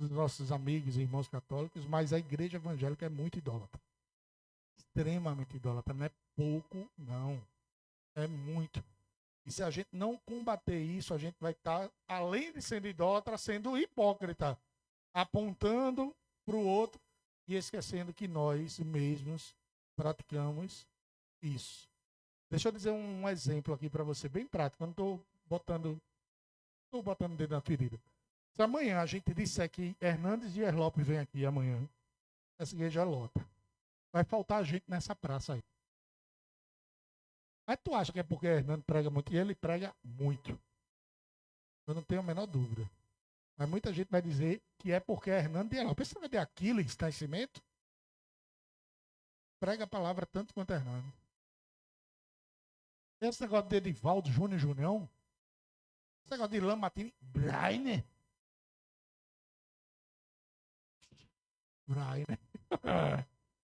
dos nossos amigos e irmãos católicos, mas a igreja evangélica é muito idólatra. Extremamente idólatra. Não é pouco, não. É muito. E se a gente não combater isso, a gente vai estar, além de sendo idólatra, sendo hipócrita, apontando para o outro e esquecendo que nós mesmos praticamos isso. Deixa eu dizer um exemplo aqui para você, bem prático. Eu não estou botando o dedo na ferida. Se amanhã a gente disser que Hernandes Dias Lopes vem aqui amanhã, essa igreja lota. Vai faltar gente nessa praça aí. Mas tu acha que é porque Hernandes prega muito? E ele prega muito. Eu não tenho a menor dúvida. Mas muita gente vai dizer que é porque Hernandes Dias Lopes. Pensa de Aquiles Nascimento? Prega a palavra tanto quanto Hernandes. Esse negócio de Edivaldo Júnior Junião, esse negócio de Lamartine Brainer.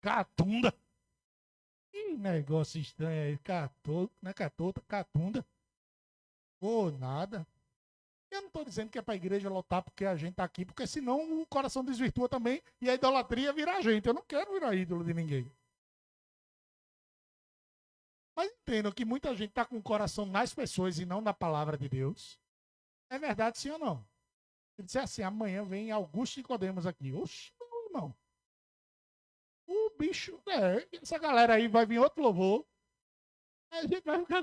Catunda. Que negócio estranho aí. Catunda. Ou nada. Eu não estou dizendo que é para a igreja lotar porque a gente está aqui, porque senão o coração desvirtua também e a idolatria vira a gente. Eu não quero virar ídolo de ninguém. Mas entendam que muita gente está com o coração nas pessoas e não na palavra de Deus. É verdade, sim ou não? Ele disse assim: amanhã vem Augusto Nicodemos aqui. Oxe, meu irmão. O bicho, essa galera aí vai vir outro louvor. A gente vai ficar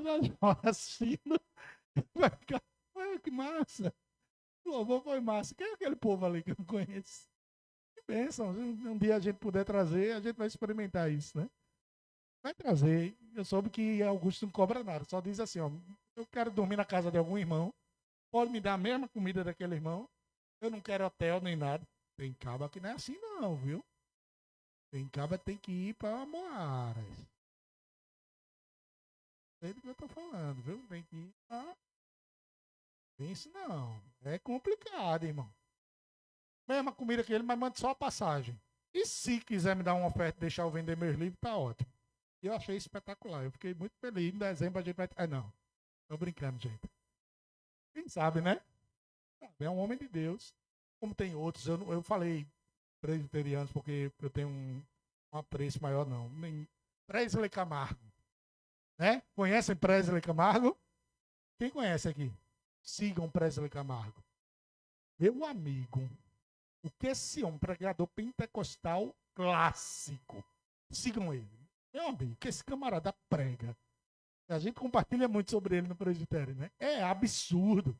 assistindo. Vai ficar, que massa. O louvor foi massa. Quem é aquele povo ali que eu não conheço? Que bênção. Se um dia a gente puder trazer, a gente vai experimentar isso, né? Vai trazer. Eu soube que Augusto não cobra nada. Só diz assim, ó, eu quero dormir na casa de algum irmão. Pode me dar a mesma comida daquele irmão. Eu não quero hotel nem nada. Tem caba que não é assim não, viu? Tem caba tem que ir para Moaras. Sei do que eu tô falando, viu? Tem que ir pra... Tem isso não. É complicado, irmão. Mesma comida que ele, mas manda só a passagem. E se quiser me dar uma oferta e deixar eu vender meus livros, tá ótimo. Eu achei espetacular. Eu fiquei muito feliz. Em dezembro a gente vai... Ah, não. Tô brincando, gente. Quem sabe, né? É um homem de Deus. Como tem outros. Eu falei presbiterianos porque eu tenho um apreço maior, não. Presley Camargo. Né? Conhecem Presley Camargo? Quem conhece aqui? Sigam Presley Camargo. Meu amigo, o que esse homem, pregador pentecostal clássico. Sigam ele. Meu amigo, o que esse camarada prega. A gente compartilha muito sobre ele no presbitério, né? É absurdo.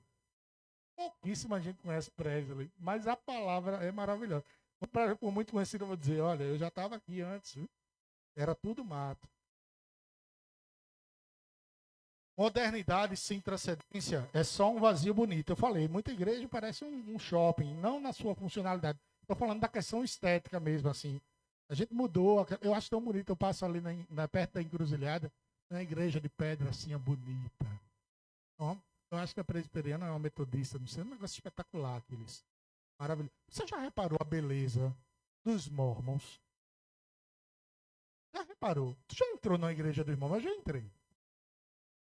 Pouquíssima gente conhece Presley, mas a palavra é maravilhosa. Por muito conhecido, eu vou dizer, olha, eu já estava aqui antes, viu? Era tudo mato. Modernidade sem transcendência é só um vazio bonito. Eu falei, muita igreja parece um shopping, não na sua funcionalidade. Estou falando da questão estética mesmo, assim. A gente mudou, eu acho tão bonito, eu passo ali perto da encruzilhada, na igreja de pedra assim, bonita. Então, eu acho que a presbiteriana é uma metodista, não sei, um negócio espetacular aqueles. Maravilhoso. Você já reparou a beleza dos mormons? Já reparou? Tu já entrou na igreja dos mormons? Eu já entrei.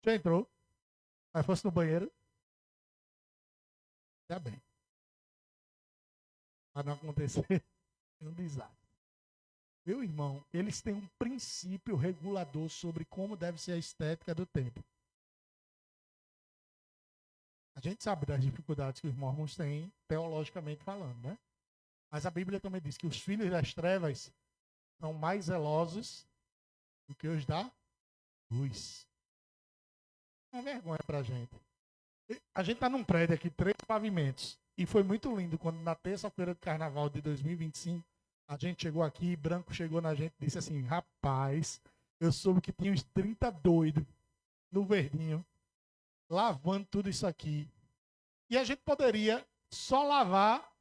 Já entrou? Mas fosse no banheiro? Já bem. Para não acontecer um desastre. Meu irmão, eles têm um princípio regulador sobre como deve ser a estética do templo. A gente sabe das dificuldades que os mormons têm, teologicamente falando, né? Mas a Bíblia também diz que os filhos das trevas são mais zelosos do que os da luz. É uma vergonha pra gente. A gente tá num prédio aqui, 3 pavimentos. E foi muito lindo quando na terça-feira do carnaval de 2025, a gente chegou aqui, Branco chegou na gente e disse assim: rapaz, eu soube que tinha uns 30 doidos no verdinho, lavando tudo isso aqui. E a gente poderia só lavar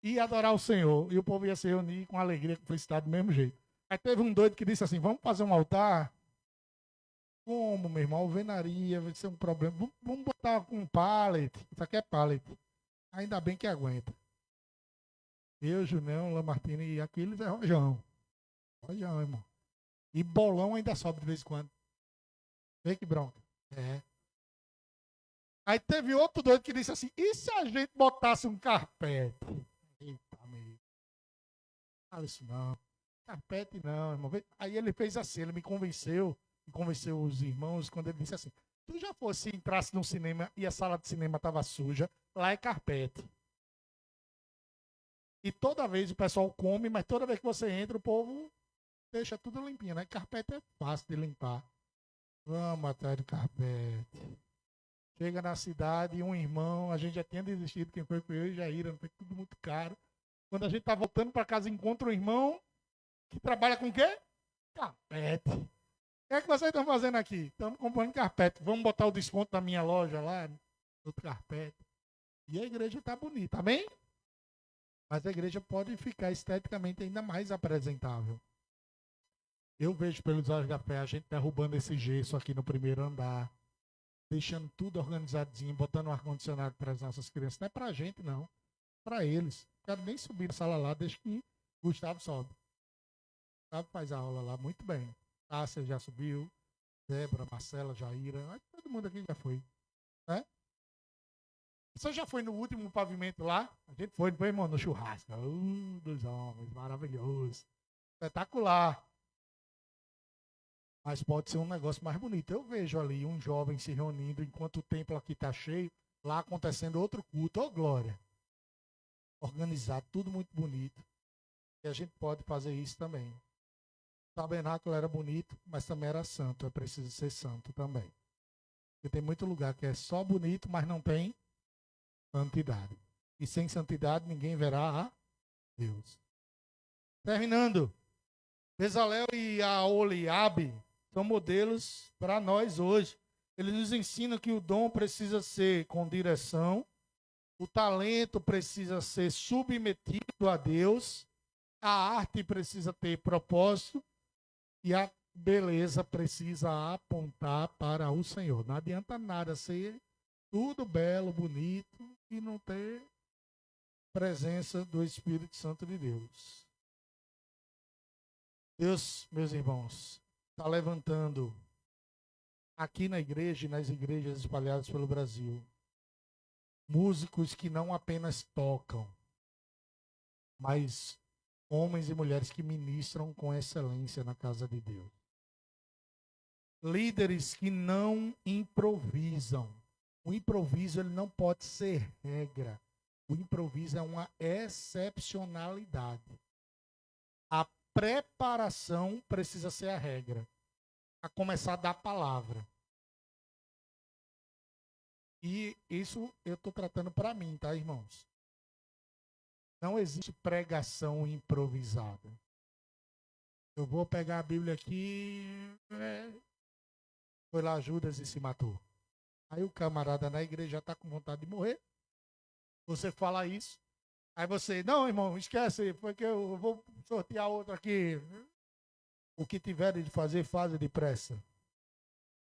e adorar o Senhor. E o povo ia se reunir com alegria, com felicidade do mesmo jeito. Aí teve um doido que disse assim: vamos fazer um altar? Como, meu irmão? Alvenaria, vai ser um problema. Vamos botar com um pallet. Isso aqui é pallet. Ainda bem que aguenta. Eu, Junão, Lamartine e Aquiles é rojão. Rojão, irmão. E bolão ainda sobe de vez em quando. Vê que bronca. É. Aí teve outro doido que disse assim: e se a gente botasse um carpete? Eita, amigo. Fala isso não. Carpete não, irmão. Aí ele fez assim, ele me convenceu os irmãos quando ele disse assim: tu já fosse entrasse num cinema e a sala de cinema estava suja, lá é carpete. E toda vez o pessoal come, mas toda vez que você entra, o povo deixa tudo limpinho, né? Carpete é fácil de limpar. Vamos atrás do carpete. Chega na cidade e um irmão, a gente já tinha desistido, quem foi eu e Jair, foi tudo muito caro. Quando a gente tá voltando para casa, encontra um irmão que trabalha com o quê? Carpete. O que é que vocês estão fazendo aqui? Estamos comprando carpete. Vamos botar o desconto da minha loja lá, no carpete. E a igreja está bonita, amém? Mas a igreja pode ficar esteticamente ainda mais apresentável. Eu vejo pelos olhos da fé a gente derrubando esse gesso aqui no primeiro andar, deixando tudo organizadinho, botando um ar-condicionado para as nossas crianças. Não é para a gente, não. Para eles. Não quero nem subir na sala lá, deixa que Gustavo sobe. Gustavo faz a aula lá muito bem. Tássia já subiu, Débora, Marcela, Jaira, todo mundo aqui já foi. Né? Você já foi no último pavimento lá? A gente foi, irmão, no churrasco. Dos homens, maravilhoso. Espetacular. Mas pode ser um negócio mais bonito. Eu vejo ali um jovem se reunindo enquanto o templo aqui está cheio, lá acontecendo outro culto. Ô, glória! Organizado, tudo muito bonito. E a gente pode fazer isso também. O tabernáculo era bonito, mas também era santo. É preciso ser santo também. Porque tem muito lugar que é só bonito, mas não tem santidade. E sem santidade ninguém verá a Deus. Terminando. Bezalel e Aholiabe são modelos para nós hoje. Eles nos ensinam que o dom precisa ser com direção, o talento precisa ser submetido a Deus, a arte precisa ter propósito e a beleza precisa apontar para o Senhor. Não adianta nada ser tudo belo, bonito e não ter presença do Espírito Santo de Deus. Deus, meus irmãos, está levantando aqui na igreja e nas igrejas espalhadas pelo Brasil músicos que não apenas tocam, mas homens e mulheres que ministram com excelência na casa de Deus. Líderes que não improvisam. O improviso ele não pode ser regra. O improviso é uma excepcionalidade. A preparação precisa ser a regra. A começar da palavra. E isso eu estou tratando para mim, tá, irmãos? Não existe pregação improvisada. Eu vou pegar a Bíblia aqui. Foi lá Judas e se matou. Aí o camarada na igreja já está com vontade de morrer. Você fala isso. Aí você, não, irmão, esquece, porque eu vou sortear outro aqui. O que tiverem de fazer, fazem depressa.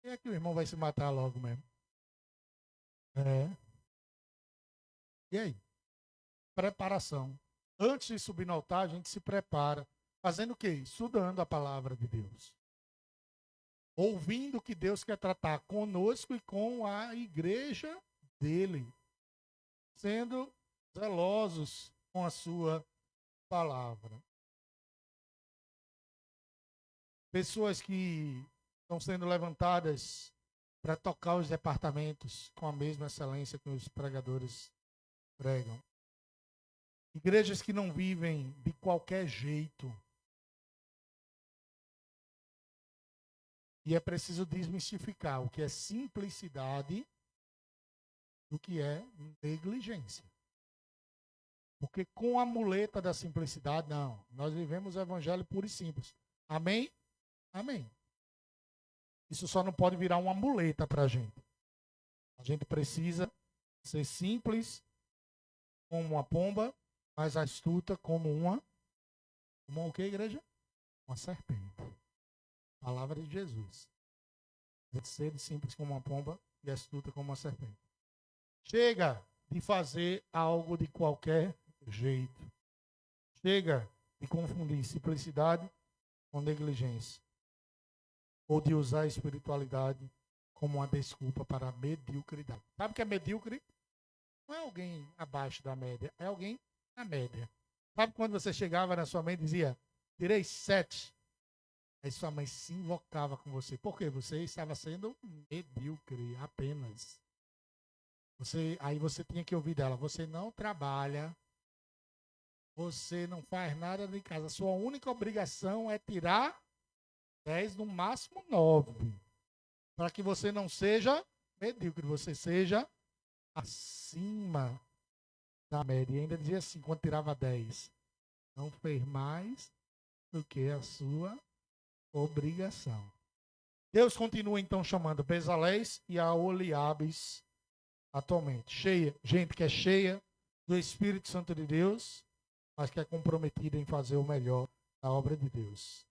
E é que o irmão vai se matar logo mesmo. É. E aí? Preparação. Antes de subir no altar, a gente se prepara. Fazendo o quê? Estudando a palavra de Deus. Ouvindo que Deus quer tratar conosco e com a igreja dele. Sendo zelosos com a sua palavra. Pessoas que estão sendo levantadas para tocar os departamentos com a mesma excelência que os pregadores pregam. Igrejas que não vivem de qualquer jeito. E é preciso desmistificar o que é simplicidade do que é negligência. Porque com a muleta da simplicidade, não. Nós vivemos o evangelho puro e simples. Amém? Amém. Isso só não pode virar uma muleta para a gente. A gente precisa ser simples como uma pomba, mas astuta como uma o que, igreja? Uma serpente. Palavra de Jesus. Ser simples como uma pomba e astuta como uma serpente. Chega de fazer algo de qualquer jeito. Chega de confundir simplicidade com negligência. Ou de usar a espiritualidade como uma desculpa para a mediocridade. Sabe o que é medíocre? Não é alguém abaixo da média, é alguém na média. Sabe quando você chegava na sua mãe e dizia, tirei 7? Aí sua mãe se invocava com você. Por quê? Você estava sendo medíocre apenas. Aí você tinha que ouvir dela, você não trabalha, você não faz nada de casa. Sua única obrigação é tirar 10, no máximo 9. Para que você não seja medíocre, você seja acima da média. E ainda dizia assim, quando tirava 10, não fez mais do que a sua obrigação. Deus continua então chamando Bezalés e Aholiabes atualmente. Gente que é cheia do Espírito Santo de Deus, mas que é comprometida em fazer o melhor da obra de Deus.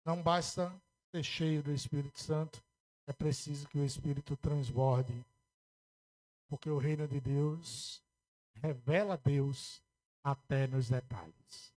Não basta ser cheio do Espírito Santo, é preciso que o Espírito transborde, porque o reino de Deus revela Deus até nos detalhes.